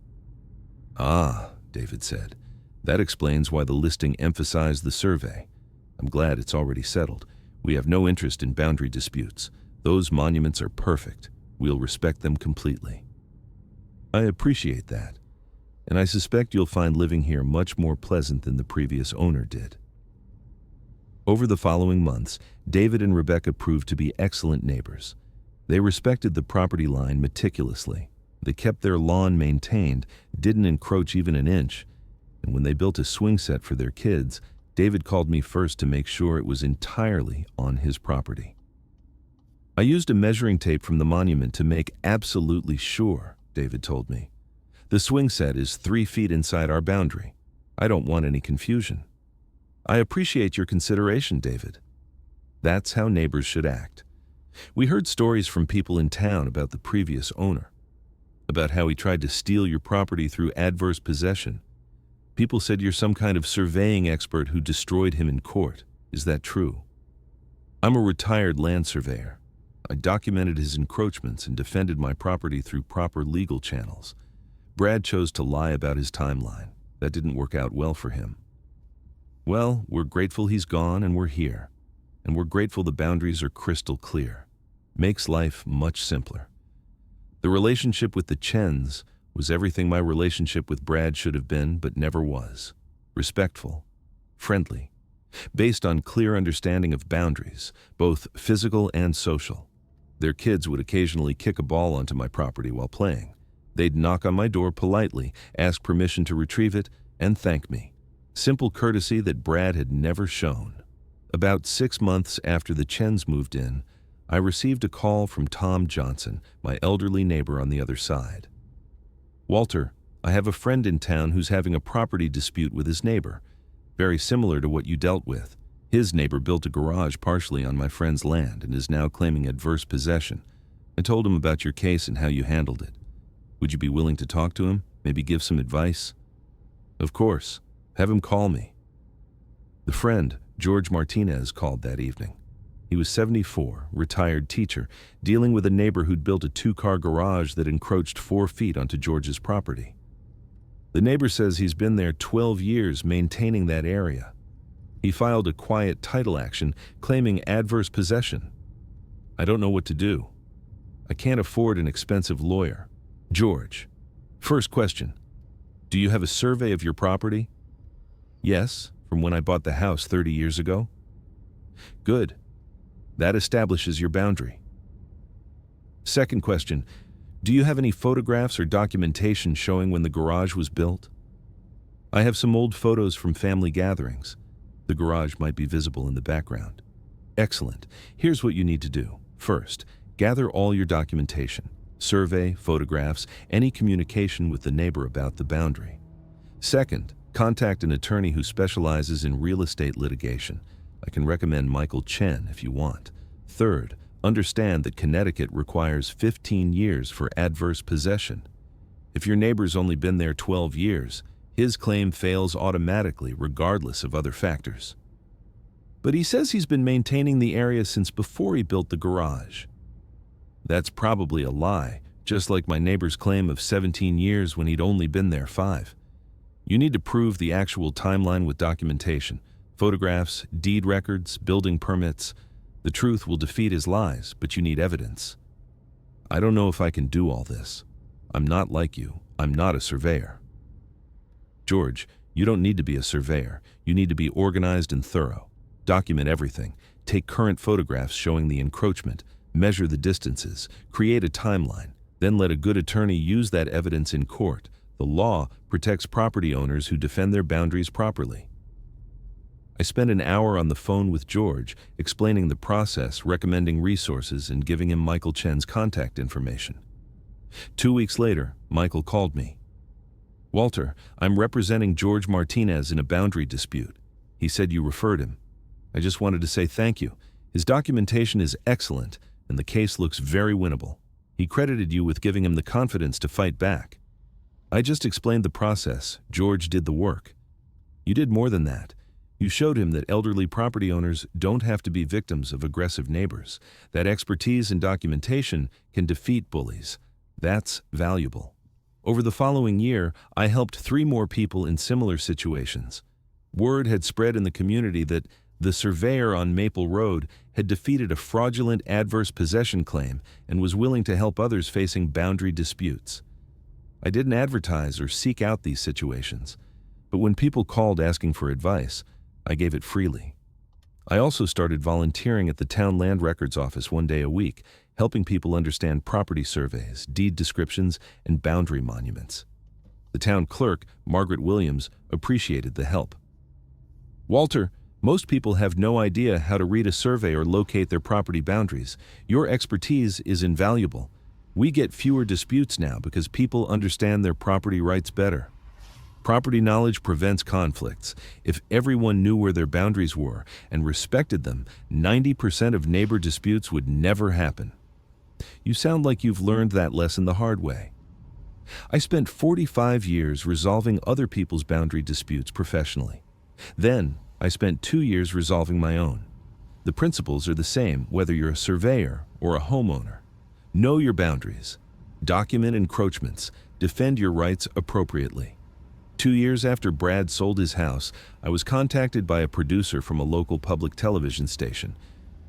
"Ah," David said. "That explains why the listing emphasized the survey. I'm glad it's already settled. We have no interest in boundary disputes. Those monuments are perfect. We'll respect them completely." "I appreciate that, and I suspect you'll find living here much more pleasant than the previous owner did." Over the following months, David and Rebecca proved to be excellent neighbors. They respected the property line meticulously. They kept their lawn maintained, didn't encroach even an inch, and when they built a swing set for their kids, David called me first to make sure it was entirely on his property. "I used a measuring tape from the monument to make absolutely sure," David told me. "The swing set is 3 feet inside our boundary. I don't want any confusion." "I appreciate your consideration, David." That's how neighbors should act. We heard stories from people in town about the previous owner, about how he tried to steal your property through adverse possession. People said you're some kind of surveying expert who destroyed him in court. Is that true? "I'm a retired land surveyor. I documented his encroachments and defended my property through proper legal channels. Brad chose to lie about his timeline. That didn't work out well for him. Well, we're grateful he's gone and we're here. And we're grateful the boundaries are crystal clear. Makes life much simpler. The relationship with the Chens was everything my relationship with Brad should have been, but never was. Respectful, friendly, based on clear understanding of boundaries, both physical and social. Their kids would occasionally kick a ball onto my property while playing. They'd knock on my door politely, ask permission to retrieve it, and thank me. Simple courtesy that Brad had never shown. About 6 months after the Chens moved in, I received a call from Tom Johnson, my elderly neighbor on the other side. "Walter, I have a friend in town who's having a property dispute with his neighbor, very similar to what you dealt with. His neighbor built a garage partially on my friend's land and is now claiming adverse possession. I told him about your case and how you handled it. Would you be willing to talk to him, maybe give some advice?" "Of course. Have him call me." The friend, George Martinez, called that evening. He was 74, retired teacher, dealing with a neighbor who'd built a 2-car garage that encroached 4 feet onto George's property. The neighbor says he's been there 12 years maintaining that area. He filed a quiet title action claiming adverse possession. I don't know what to do. I can't afford an expensive lawyer. "George, first question. Do you have a survey of your property?" "Yes, from when I bought the house 30 years ago." "Good. That establishes your boundary." Second question. Do you have any photographs or documentation showing when the garage was built?" "I have some old photos from family gatherings. The garage might be visible in the background." "Excellent. Here's what you need to do. First, gather all your documentation. Survey, photographs, any communication with the neighbor about the boundary. Second, contact an attorney who specializes in real estate litigation. I can recommend Michael Chen if you want. Third, understand that Connecticut requires 15 years for adverse possession. If your neighbor's only been there 12 years, his claim fails automatically regardless of other factors. "But he says he's been maintaining the area since before he built the garage." That's probably a lie, just like my neighbor's claim of 17 years when he'd only been there 5. You need to prove the actual timeline with documentation, photographs, deed records, building permits. The truth will defeat his lies, but you need evidence. I don't know if I can do all this. I'm not like you. I'm not a surveyor. George, you don't need to be a surveyor. You need to be organized and thorough. Document everything. Take current photographs showing the encroachment. Measure the distances. Create a timeline. Then let a good attorney use that evidence in court. The law protects property owners who defend their boundaries properly. I spent an hour on the phone with George, explaining the process, recommending resources, and giving him Michael Chen's contact information. 2 weeks later, Michael called me. Walter, I'm representing George Martinez in a boundary dispute. He said you referred him. I just wanted to say thank you. His documentation is excellent, and the case looks very winnable. He credited you with giving him the confidence to fight back. I just explained the process. George did the work. You did more than that. You showed him that elderly property owners don't have to be victims of aggressive neighbors, that expertise and documentation can defeat bullies. That's valuable. Over the following year, I helped 3 more people in similar situations. Word had spread in the community that the surveyor on Maple Road had defeated a fraudulent adverse possession claim and was willing to help others facing boundary disputes. I didn't advertise or seek out these situations, but when people called asking for advice, I gave it freely. I also started volunteering at the town land records office 1 day a week, helping people understand property surveys, deed descriptions, and boundary monuments. The town clerk, Margaret Williams, appreciated the help. Walter, most people have no idea how to read a survey or locate their property boundaries. Your expertise is invaluable. We get fewer disputes now because people understand their property rights better. Property knowledge prevents conflicts. If everyone knew where their boundaries were and respected them, 90% of neighbor disputes would never happen. You sound like you've learned that lesson the hard way. I spent 45 years resolving other people's boundary disputes professionally. Then, I spent 2 years resolving my own. The principles are the same whether you're a surveyor or a homeowner. Know your boundaries. Document encroachments. Defend your rights appropriately. 2 years after Brad sold his house, I was contacted by a producer from a local public television station.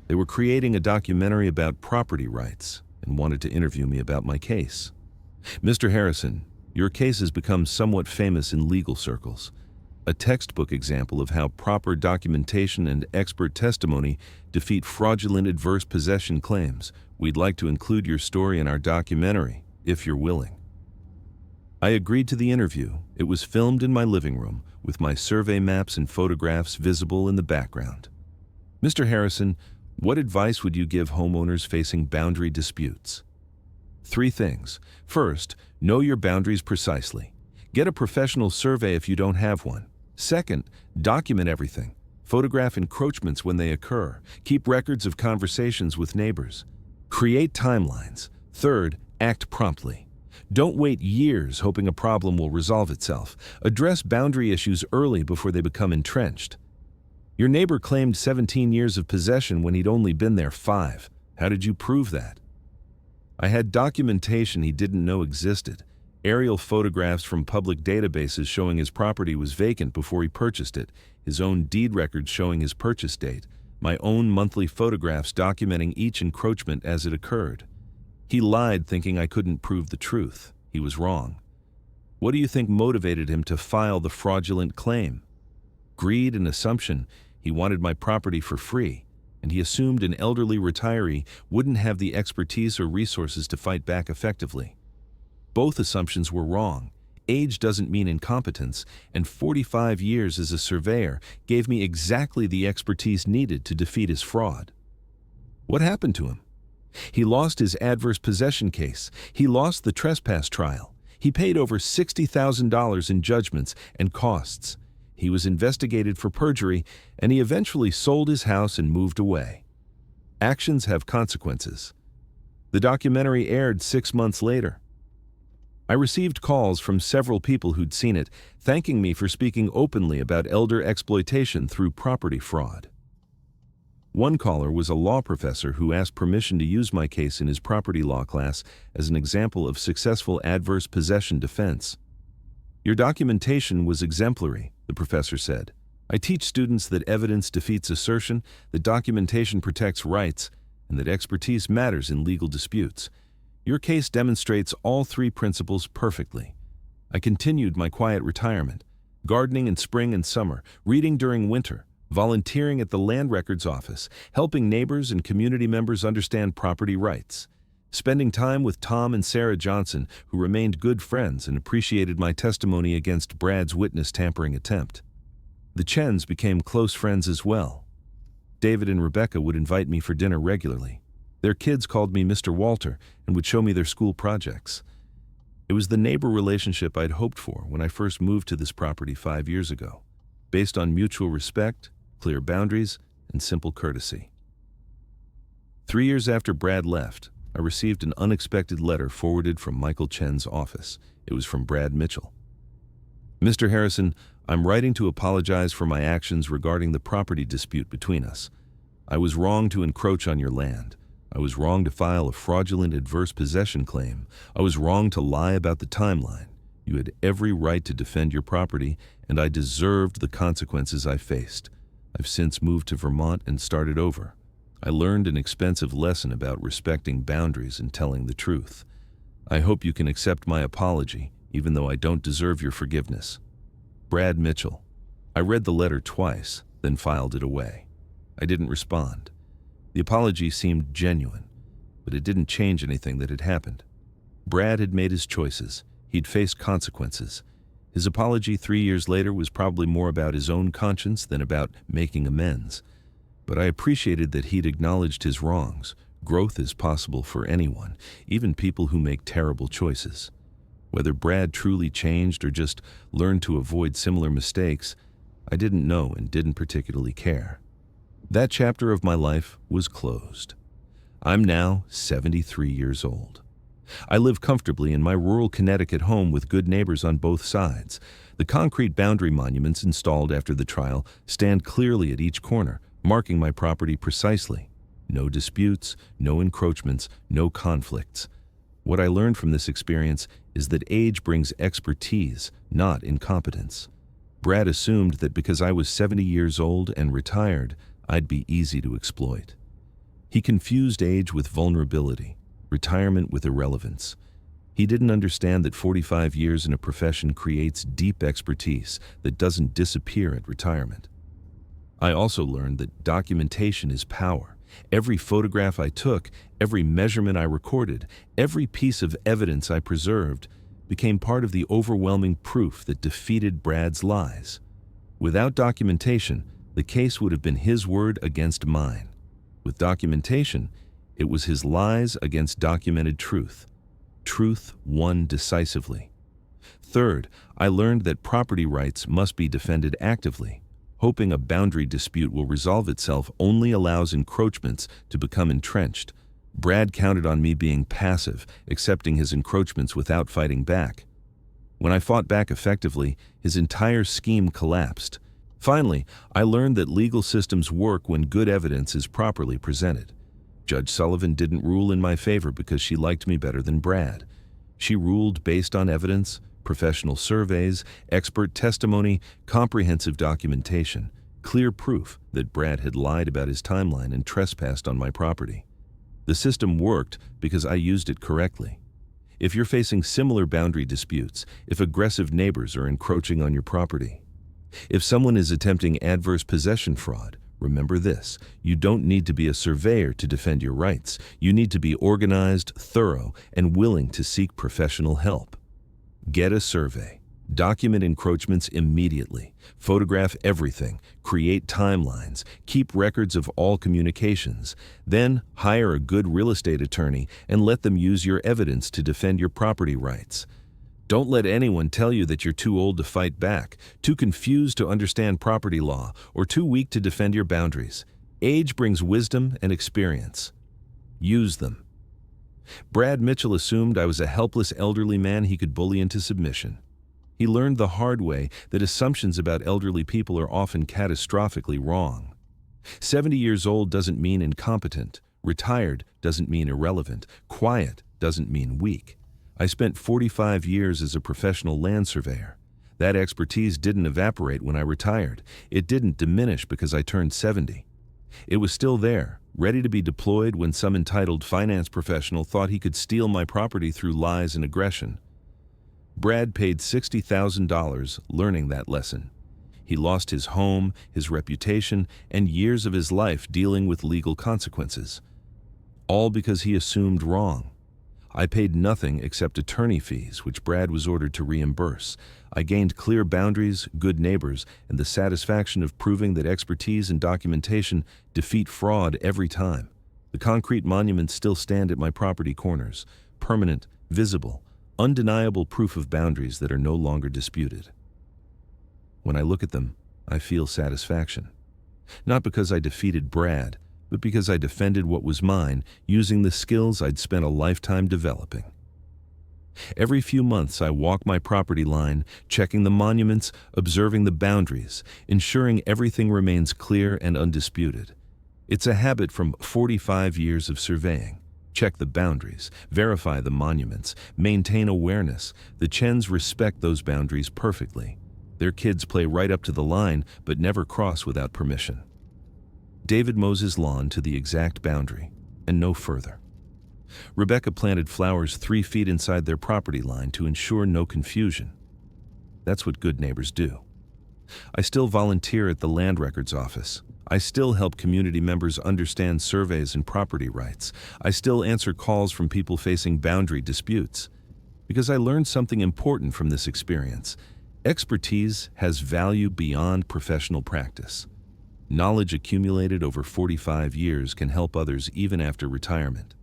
They were creating a documentary about property rights and wanted to interview me about my case. Mr. Harrison, your case has become somewhat famous in legal circles. A textbook example of how proper documentation and expert testimony defeat fraudulent adverse possession claims. We'd like to include your story in our documentary, if you're willing. I agreed to the interview. It was filmed in my living room, with my survey maps and photographs visible in the background. Mr. Harrison, what advice would you give homeowners facing boundary disputes? 3 things. First, know your boundaries precisely. Get a professional survey if you don't have one. Second, document everything. Photograph encroachments when they occur. Keep records of conversations with neighbors. Create timelines. Third, act promptly. Don't wait years hoping a problem will resolve itself. Address boundary issues early before they become entrenched. Your neighbor claimed 17 years of possession when he'd only been there 5. How did you prove that? I had documentation he didn't know existed. Aerial photographs from public databases showing his property was vacant before he purchased it, his own deed records showing his purchase date, my own monthly photographs documenting each encroachment as it occurred. He lied thinking I couldn't prove the truth. He was wrong. What do you think motivated him to file the fraudulent claim? Greed and assumption. He wanted my property for free, and he assumed an elderly retiree wouldn't have the expertise or resources to fight back effectively. Both assumptions were wrong. Age doesn't mean incompetence, and 45 years as a surveyor gave me exactly the expertise needed to defeat his fraud. What happened to him? He lost his adverse possession case. He lost the trespass trial. He paid over $60,000 in judgments and costs. He was investigated for perjury, and he eventually sold his house and moved away. Actions have consequences. The documentary aired 6 months later. I received calls from several people who'd seen it, thanking me for speaking openly about elder exploitation through property fraud. One caller was a law professor who asked permission to use my case in his property law class as an example of successful adverse possession defense. "Your documentation was exemplary," the professor said. "I teach students that evidence defeats assertion, that documentation protects rights, and that expertise matters in legal disputes. Your case demonstrates all three principles perfectly." I continued my quiet retirement, gardening in spring and summer, reading during winter, volunteering at the land records office, helping neighbors and community members understand property rights, spending time with Tom and Sarah Johnson, who remained good friends and appreciated my testimony against Brad's witness tampering attempt. The Chens became close friends as well. David and Rebecca would invite me for dinner regularly. Their kids called me Mr. Walter and would show me their school projects. It was the neighbor relationship I'd hoped for when I first moved to this property 5 years ago, based on mutual respect, clear boundaries, and simple courtesy. 3 years after Brad left, I received an unexpected letter forwarded from Michael Chen's office. It was from Brad Mitchell. "Mr. Harrison, I'm writing to apologize for my actions regarding the property dispute between us. I was wrong to encroach on your land. I was wrong to file a fraudulent adverse possession claim. I was wrong to lie about the timeline. You had every right to defend your property, and I deserved the consequences I faced. I've since moved to Vermont and started over. I learned an expensive lesson about respecting boundaries and telling the truth. I hope you can accept my apology, even though I don't deserve your forgiveness. Brad Mitchell." I read the letter twice, then filed it away. I didn't respond. The apology seemed genuine, but it didn't change anything that had happened. Brad had made his choices. He'd faced consequences. His apology 3 years later was probably more about his own conscience than about making amends. But I appreciated that he'd acknowledged his wrongs. Growth is possible for anyone, even people who make terrible choices. Whether Brad truly changed or just learned to avoid similar mistakes, I didn't know and didn't particularly care. That chapter of my life was closed. I'm now 73 years old. I live comfortably in my rural Connecticut home with good neighbors on both sides. The concrete boundary monuments installed after the trial stand clearly at each corner, marking my property precisely. No disputes, no encroachments, no conflicts. What I learned from this experience is that age brings expertise, not incompetence. Brad assumed that because I was 70 years old and retired, I'd be easy to exploit. He confused age with vulnerability, retirement with irrelevance. He didn't understand that 45 years in a profession creates deep expertise that doesn't disappear at retirement. I also learned that documentation is power. Every photograph I took, every measurement I recorded, every piece of evidence I preserved became part of the overwhelming proof that defeated Brad's lies. Without documentation, the case would have been his word against mine. With documentation, it was his lies against documented truth. Truth won decisively. Third, I learned that property rights must be defended actively. Hoping a boundary dispute will resolve itself only allows encroachments to become entrenched. Brad counted on me being passive, accepting his encroachments without fighting back. When I fought back effectively, his entire scheme collapsed. Finally, I learned that legal systems work when good evidence is properly presented. Judge Sullivan didn't rule in my favor because she liked me better than Brad. She ruled based on evidence, professional surveys, expert testimony, comprehensive documentation, clear proof that Brad had lied about his timeline and trespassed on my property. The system worked because I used it correctly. If you're facing similar boundary disputes, if aggressive neighbors are encroaching on your property, if someone is attempting adverse possession fraud, remember this: you don't need to be a surveyor to defend your rights. You need to be organized, thorough, and willing to seek professional help. Get a survey. Document encroachments immediately. Photograph everything. Create timelines. Keep records of all communications. Then hire a good real estate attorney and let them use your evidence to defend your property rights. Don't let anyone tell you that you're too old to fight back, too confused to understand property law, or too weak to defend your boundaries. Age brings wisdom and experience. Use them. Brad Mitchell assumed I was a helpless elderly man he could bully into submission. He learned the hard way that assumptions about elderly people are often catastrophically wrong. 70 years old doesn't mean incompetent. Retired doesn't mean irrelevant. Quiet doesn't mean weak. I spent 45 years as a professional land surveyor. That expertise didn't evaporate when I retired. It didn't diminish because I turned 70. It was still there, ready to be deployed when some entitled finance professional thought he could steal my property through lies and aggression. Brad paid $60,000 learning that lesson. He lost his home, his reputation, and years of his life dealing with legal consequences. All because he assumed wrong. I paid nothing except attorney fees, which Brad was ordered to reimburse. I gained clear boundaries, good neighbors, and the satisfaction of proving that expertise and documentation defeat fraud every time. The concrete monuments still stand at my property corners, permanent, visible, undeniable proof of boundaries that are no longer disputed. When I look at them, I feel satisfaction. Not because I defeated Brad, but because I defended what was mine using the skills I'd spent a lifetime developing. Every few months, I walk my property line, checking the monuments, observing the boundaries, ensuring everything remains clear and undisputed. It's a habit from 45 years of surveying. Check the boundaries, verify the monuments, maintain awareness. The Chens respect those boundaries perfectly. Their kids play right up to the line, but never cross without permission. David mows his lawn to the exact boundary, and no further. Rebecca planted flowers 3 feet inside their property line to ensure no confusion. That's what good neighbors do. I still volunteer at the land records office. I still help community members understand surveys and property rights. I still answer calls from people facing boundary disputes. Because I learned something important from this experience. Expertise has value beyond professional practice. Knowledge accumulated over 45 years can help others even after retirement.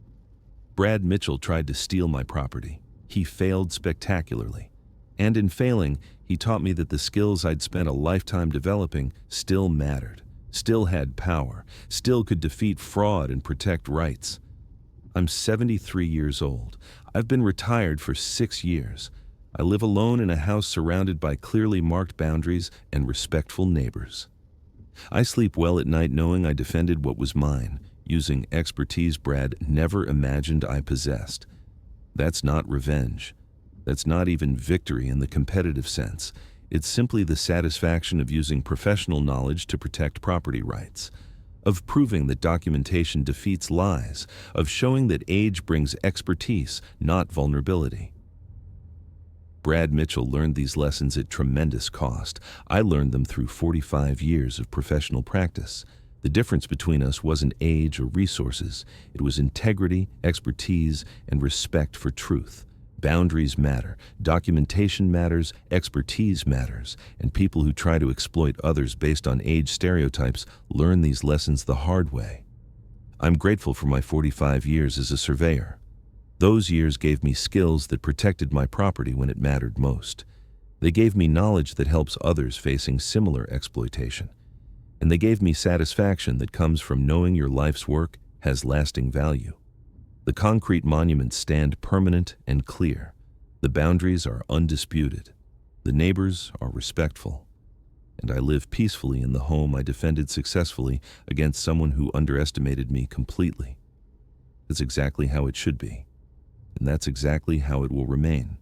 Brad Mitchell tried to steal my property. He failed spectacularly. And in failing, he taught me that the skills I'd spent a lifetime developing still mattered, still had power, still could defeat fraud and protect rights. I'm 73 years old. I've been retired for 6 years. I live alone in a house surrounded by clearly marked boundaries and respectful neighbors. I sleep well at night knowing I defended what was mine, using expertise Brad never imagined I possessed. That's not revenge. That's not even victory in the competitive sense. It's simply the satisfaction of using professional knowledge to protect property rights, of proving that documentation defeats lies, of showing that age brings expertise, not vulnerability. Brad Mitchell learned these lessons at tremendous cost. I learned them through 45 years of professional practice. The difference between us wasn't age or resources. It was integrity, expertise, and respect for truth. Boundaries matter, documentation matters, expertise matters, and people who try to exploit others based on age stereotypes learn these lessons the hard way. I'm grateful for my 45 years as a surveyor. Those years gave me skills that protected my property when it mattered most. They gave me knowledge that helps others facing similar exploitation. And they gave me satisfaction that comes from knowing your life's work has lasting value. The concrete monuments stand permanent and clear. The boundaries are undisputed. The neighbors are respectful. And I live peacefully in the home I defended successfully against someone who underestimated me completely. That's exactly how it should be. And that's exactly how it will remain.